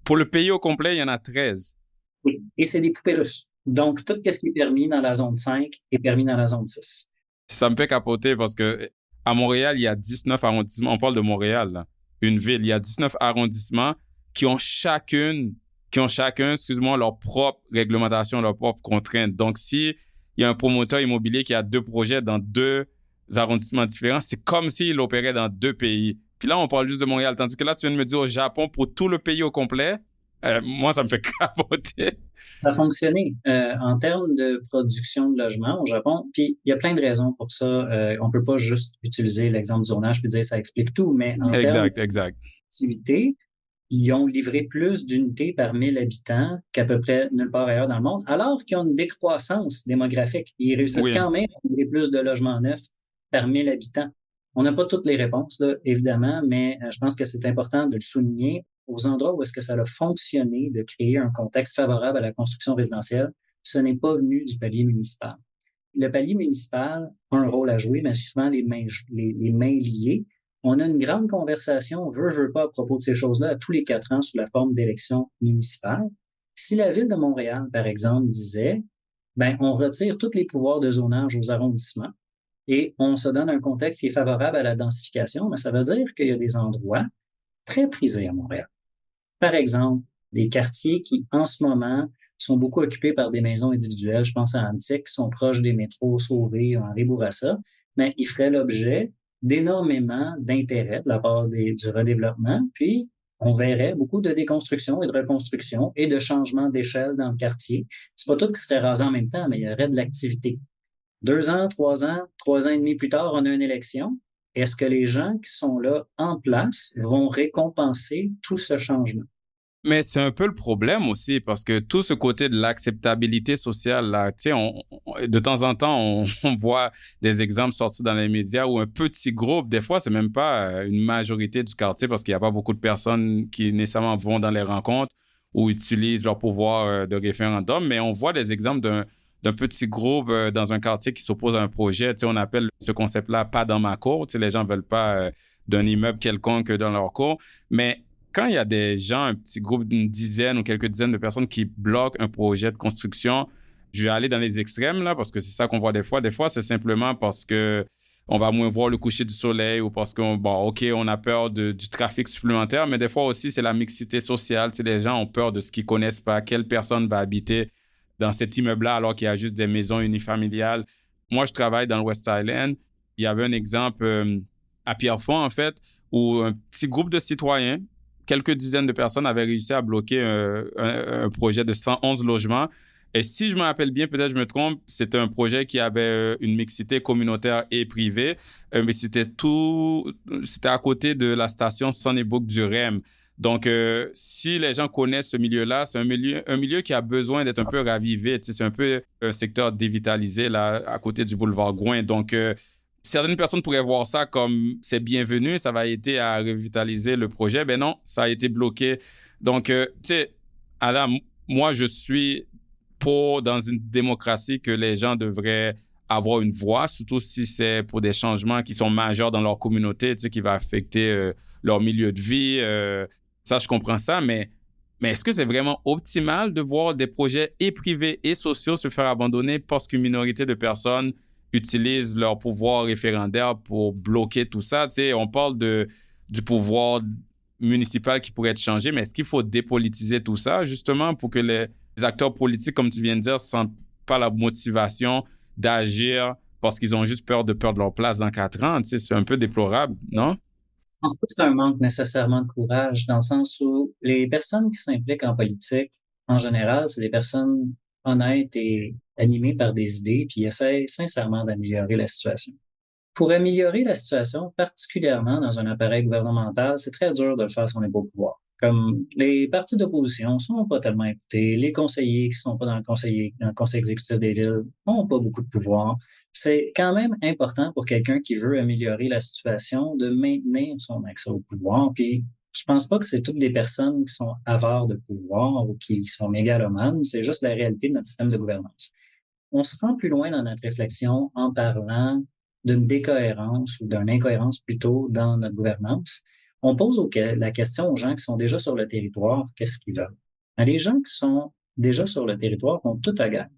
pour le pays au complet, il y en a 13. Oui, et c'est des poupées russes. Donc, tout ce qui est permis dans la zone 5 est permis dans la zone 6. Ça me fait capoter parce que à Montréal, il y a 19 arrondissements. On parle de Montréal, là, une ville. Il y a 19 arrondissements qui ont chacun, leur propre réglementation, leurs propres contraintes. Donc, si il y a un promoteur immobilier qui a 2 projets dans 2 arrondissements différents, c'est comme s'il opérait dans 2 pays. Puis là, on parle juste de Montréal. Tandis que là, tu viens de me dire au Japon, pour tout le pays au complet, moi, ça me fait capoter. Ça a fonctionné en termes de production de logements au Japon. Puis, il y a plein de raisons pour ça. On peut pas juste utiliser l'exemple du zonage puis dire ça explique tout, mais en termes d'activité, ils ont livré plus d'unités par 1000 habitants qu'à peu près nulle part ailleurs dans le monde, alors qu'ils ont une décroissance démographique. Ils réussissent quand même à livrer plus de logements neufs par 1000 habitants. On n'a pas toutes les réponses, là, évidemment, mais je pense que c'est important de le souligner. Aux endroits où est-ce que ça a fonctionné de créer un contexte favorable à la construction résidentielle, ce n'est pas venu du palier municipal. Le palier municipal a un rôle à jouer, mais souvent les mains liées. On a une grande conversation, veut pas, à propos de ces choses-là, à tous les 4 ans sous la forme d'élections municipales. Si la Ville de Montréal, par exemple, disait, on retire tous les pouvoirs de zonage aux arrondissements et on se donne un contexte qui est favorable à la densification, mais ça veut dire qu'il y a des endroits très prisés à Montréal. Par exemple, des quartiers qui, en ce moment, sont beaucoup occupés par des maisons individuelles. Je pense à Antique, qui sont proches des métros Sauvé, Henri Bourassa, mais ils feraient l'objet d'énormément d'intérêt de la part du redéveloppement. Puis, on verrait beaucoup de déconstruction et de reconstruction et de changement d'échelle dans le quartier. C'est pas tout qui serait rasé en même temps, mais il y aurait de l'activité. 2 ans, 3 ans et demi plus tard, on a une élection. est-ce que les gens qui sont là en place vont récompenser tout ce changement? Mais c'est un peu le problème aussi parce que tout ce côté de l'acceptabilité sociale, là, tu sais, de temps en temps, on voit des exemples sortis dans les médias où un petit groupe, des fois, c'est même pas une majorité du quartier parce qu'il n'y a pas beaucoup de personnes qui nécessairement vont dans les rencontres ou utilisent leur pouvoir de référendum, mais on voit des exemples d'un petit groupe dans un quartier qui s'oppose à un projet. Tu sais, on appelle ce concept-là pas dans ma cour. Tu sais, les gens veulent pas d'un immeuble quelconque dans leur cour, mais quand il y a des gens, un petit groupe d'une dizaine ou quelques dizaines de personnes qui bloquent un projet de construction, je vais aller dans les extrêmes, là, parce que c'est ça qu'on voit des fois. Des fois, c'est simplement parce que on va moins voir le coucher du soleil ou parce qu'on, bon, OK, on a peur du trafic supplémentaire, mais des fois aussi, c'est la mixité sociale. Tu sais, les gens ont peur de ce qu'ils connaissent pas. Quelle personne va habiter dans cet immeuble-là alors qu'il y a juste des maisons unifamiliales? Moi, je travaille dans le West Island. Il y avait un exemple à Pierrefonds, en fait, où un petit groupe de citoyens, quelques dizaines de personnes avaient réussi à bloquer un projet de 111 logements. Et si je me rappelle bien, peut-être je me trompe, c'était un projet qui avait une mixité communautaire et privée, mais c'était à côté de la station Sunnybrook du REM. Donc, si les gens connaissent ce milieu-là, c'est un milieu qui a besoin d'être un peu ravivé. Tu sais, c'est un peu un secteur dévitalisé là, à côté du boulevard Gouin. Donc, certaines personnes pourraient voir ça comme c'est bienvenu, ça va aider à revitaliser le projet. Ben non, ça a été bloqué. Donc, tu sais, Adam, moi, je suis pour, dans une démocratie, que les gens devraient avoir une voix, surtout si c'est pour des changements qui sont majeurs dans leur communauté, tu sais, qui va affecter leur milieu de vie. Ça, je comprends ça, mais est-ce que c'est vraiment optimal de voir des projets et privés et sociaux se faire abandonner parce qu'une minorité de personnes utilisent leur pouvoir référendaire pour bloquer tout ça? Tu sais, on parle du pouvoir municipal qui pourrait être changé, mais est-ce qu'il faut dépolitiser tout ça, justement, pour que les acteurs politiques, comme tu viens de dire, ne sentent pas la motivation d'agir parce qu'ils ont juste peur de perdre leur place dans 4 ans? Tu sais, c'est un peu déplorable, non? Je pense pas que c'est un manque nécessairement de courage, dans le sens où les personnes qui s'impliquent en politique, en général, c'est des personnes honnêtes et animées par des idées, puis essaient sincèrement d'améliorer la situation. Pour améliorer la situation, particulièrement dans un appareil gouvernemental, c'est très dur de le faire si on n'est pas au pouvoir. Comme les partis d'opposition sont pas tellement écoutés, les conseillers qui sont pas dans le conseil exécutif des villes n'ont pas beaucoup de pouvoir. C'est quand même important pour quelqu'un qui veut améliorer la situation de maintenir son accès au pouvoir. Puis, je pense pas que c'est toutes des personnes qui sont avares de pouvoir ou qui sont mégalomanes. C'est juste la réalité de notre système de gouvernance. On se rend plus loin dans notre réflexion en parlant d'une décohérence ou d'une incohérence plutôt dans notre gouvernance. On pose la question aux gens qui sont déjà sur le territoire, qu'est-ce qu'ils veulent? Les gens qui sont déjà sur le territoire ont tout à gagner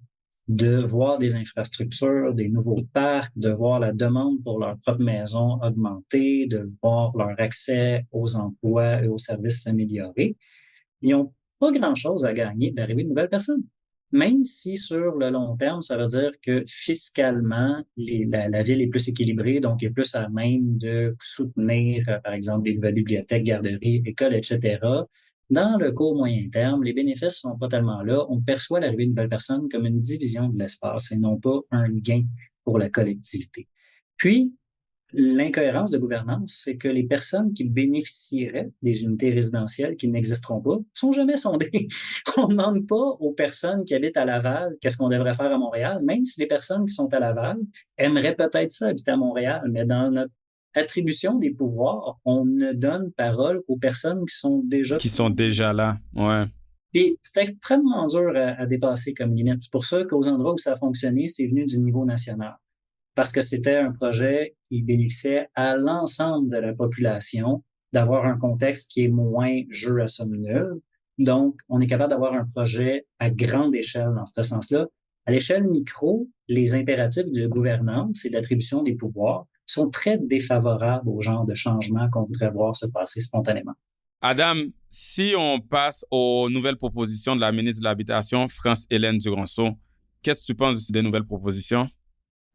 de voir des infrastructures, des nouveaux parcs, de voir la demande pour leur propre maison augmenter, de voir leur accès aux emplois et aux services s'améliorer. Ils n'ont pas grand-chose à gagner d'arriver de nouvelles personnes. Même si sur le long terme, ça veut dire que fiscalement, la ville est plus équilibrée, donc est plus à même de soutenir, par exemple, des nouvelles bibliothèques, garderies, écoles, etc. Dans le court moyen terme, les bénéfices sont pas tellement là. On perçoit l'arrivée de nouvelles personnes comme une division de l'espace et non pas un gain pour la collectivité. Puis, l'incohérence de gouvernance, c'est que les personnes qui bénéficieraient des unités résidentielles qui n'existeront pas sont jamais sondées. On ne demande pas aux personnes qui habitent à Laval qu'est-ce qu'on devrait faire à Montréal, même si les personnes qui sont à Laval aimeraient peut-être ça, habiter à Montréal, mais dans notre attribution des pouvoirs, on ne donne parole aux personnes qui sont déjà... Qui sont déjà là, ouais. Puis c'est extrêmement dur à dépasser comme limite. C'est pour ça qu'aux endroits où ça a fonctionné, c'est venu du niveau national. Parce que c'était un projet qui bénéficiait à l'ensemble de la population d'avoir un contexte qui est moins jeu à somme nulle. Donc, on est capable d'avoir un projet à grande échelle dans ce sens-là. À l'échelle micro, les impératifs de gouvernance et d'attribution des pouvoirs sont très défavorables au genre de changement qu'on voudrait voir se passer spontanément. Adam, si on passe aux nouvelles propositions de la ministre de l'Habitation, France-Hélène Duranceau, qu'est-ce que tu penses des nouvelles propositions?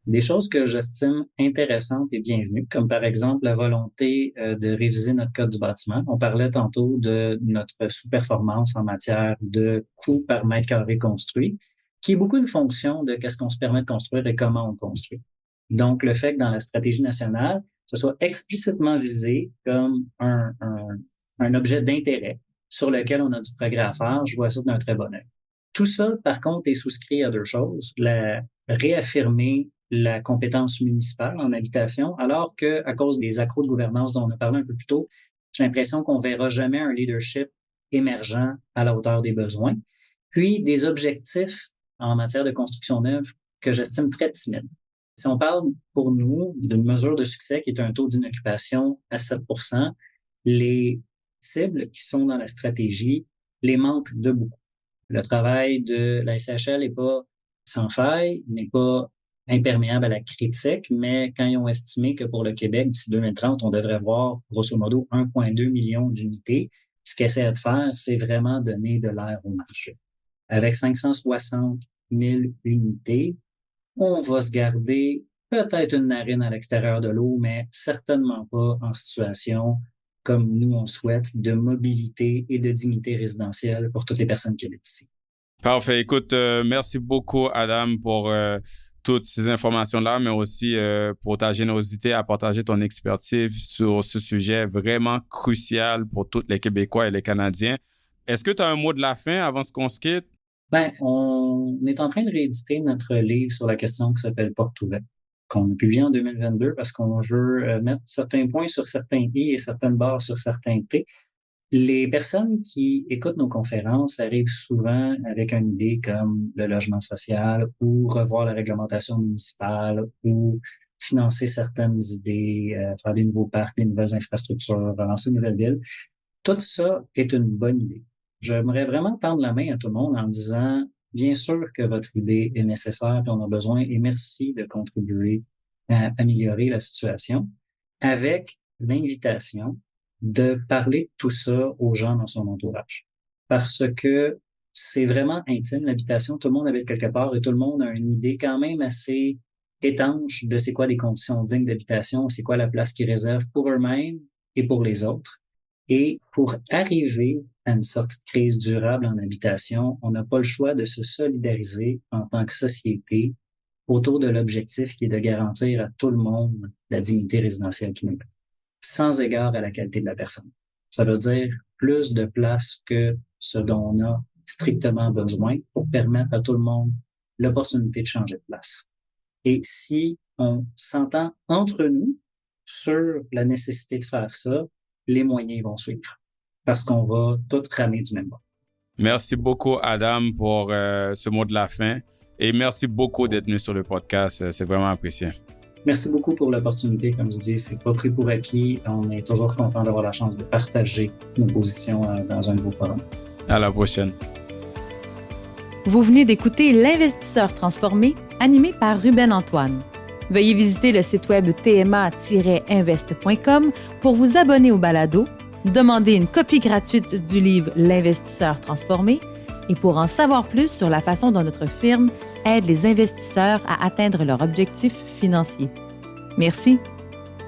Des choses que j'estime intéressantes et bienvenues, comme par exemple la volonté de réviser notre code du bâtiment. On parlait tantôt de notre sous-performance en matière de coût par mètre carré construit, qui est beaucoup une fonction de qu'est-ce qu'on se permet de construire et comment on construit. Donc, le fait que dans la stratégie nationale, ce soit explicitement visé comme un objet d'intérêt sur lequel on a du progrès à faire. Je vois ça d'un très bon œil. Tout ça, par contre, est souscrit à deux choses. Réaffirmer la compétence municipale en habitation, alors qu'à cause des accros de gouvernance dont on a parlé un peu plus tôt, j'ai l'impression qu'on ne verra jamais un leadership émergent à la hauteur des besoins. Puis, des objectifs en matière de construction neuve que j'estime très timides. Si on parle pour nous d'une mesure de succès qui est un taux d'inoccupation à 7 %, les cibles qui sont dans la stratégie les manquent de beaucoup. Le travail de la SHL n'est pas sans faille, n'est pas imperméable à la critique, mais quand ils ont estimé que pour le Québec, d'ici 2030, on devrait avoir grosso modo 1,2 million d'unités, ce qu'ils essaient de faire, c'est vraiment donner de l'air au marché. Avec 560 000 unités, on va se garder peut-être une narine à l'extérieur de l'eau, mais certainement pas en situation comme nous on souhaite, de mobilité et de dignité résidentielle pour toutes les personnes qui habitent ici. Parfait. Écoute, merci beaucoup, Adam, pour toutes ces informations-là, mais aussi pour ta générosité à partager ton expertise sur ce sujet vraiment crucial pour tous les Québécois et les Canadiens. Est-ce que tu as un mot de la fin avant qu'on se quitte? On est en train de rééditer notre livre sur la question qui s'appelle Porte ouverte, qu'on a publié en 2022 parce qu'on veut mettre certains points sur certains i et certaines barres sur certains t. Les personnes qui écoutent nos conférences arrivent souvent avec une idée comme le logement social ou revoir la réglementation municipale ou financer certaines idées, faire des nouveaux parcs, des nouvelles infrastructures, relancer une nouvelle ville. Tout ça est une bonne idée. J'aimerais vraiment tendre la main à tout le monde en disant, bien sûr que votre idée est nécessaire et on a besoin et merci de contribuer à améliorer la situation avec l'invitation de parler de tout ça aux gens dans son entourage. Parce que c'est vraiment intime, l'habitation. Tout le monde habite quelque part et tout le monde a une idée quand même assez étanche de c'est quoi les conditions dignes d'habitation, c'est quoi la place qu'ils réservent pour eux-mêmes et pour les autres. Et pour arriver à une sortie de crise durable en habitation, on n'a pas le choix de se solidariser en tant que société autour de l'objectif qui est de garantir à tout le monde la dignité résidentielle qui nous permet, sans égard à la qualité de la personne. Ça veut dire plus de place que ce dont on a strictement besoin pour permettre à tout le monde l'opportunité de changer de place. Et si on s'entend entre nous sur la nécessité de faire ça, les moyens vont suivre parce qu'on va tout ramer du même bord. Merci beaucoup, Adam, pour ce mot de la fin et merci beaucoup d'être venu sur le podcast. C'est vraiment apprécié. Merci beaucoup pour l'opportunité. Comme je dis, c'est pas pris pour acquis. On est toujours content d'avoir la chance de partager nos positions dans un nouveau forum. À la prochaine. Vous venez d'écouter L'Investisseur transformé, animé par Ruben Antoine. Veuillez visiter le site web tma-invest.com pour vous abonner au balado, demander une copie gratuite du livre L'Investisseur transformé et pour en savoir plus sur la façon dont notre firme aide les investisseurs à atteindre leurs objectifs financiers. Merci.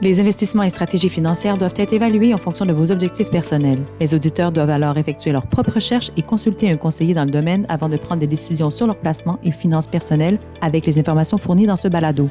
Les investissements et stratégies financières doivent être évalués en fonction de vos objectifs personnels. Les auditeurs doivent alors effectuer leurs propres recherches et consulter un conseiller dans le domaine avant de prendre des décisions sur leur placement et finances personnelles avec les informations fournies dans ce balado.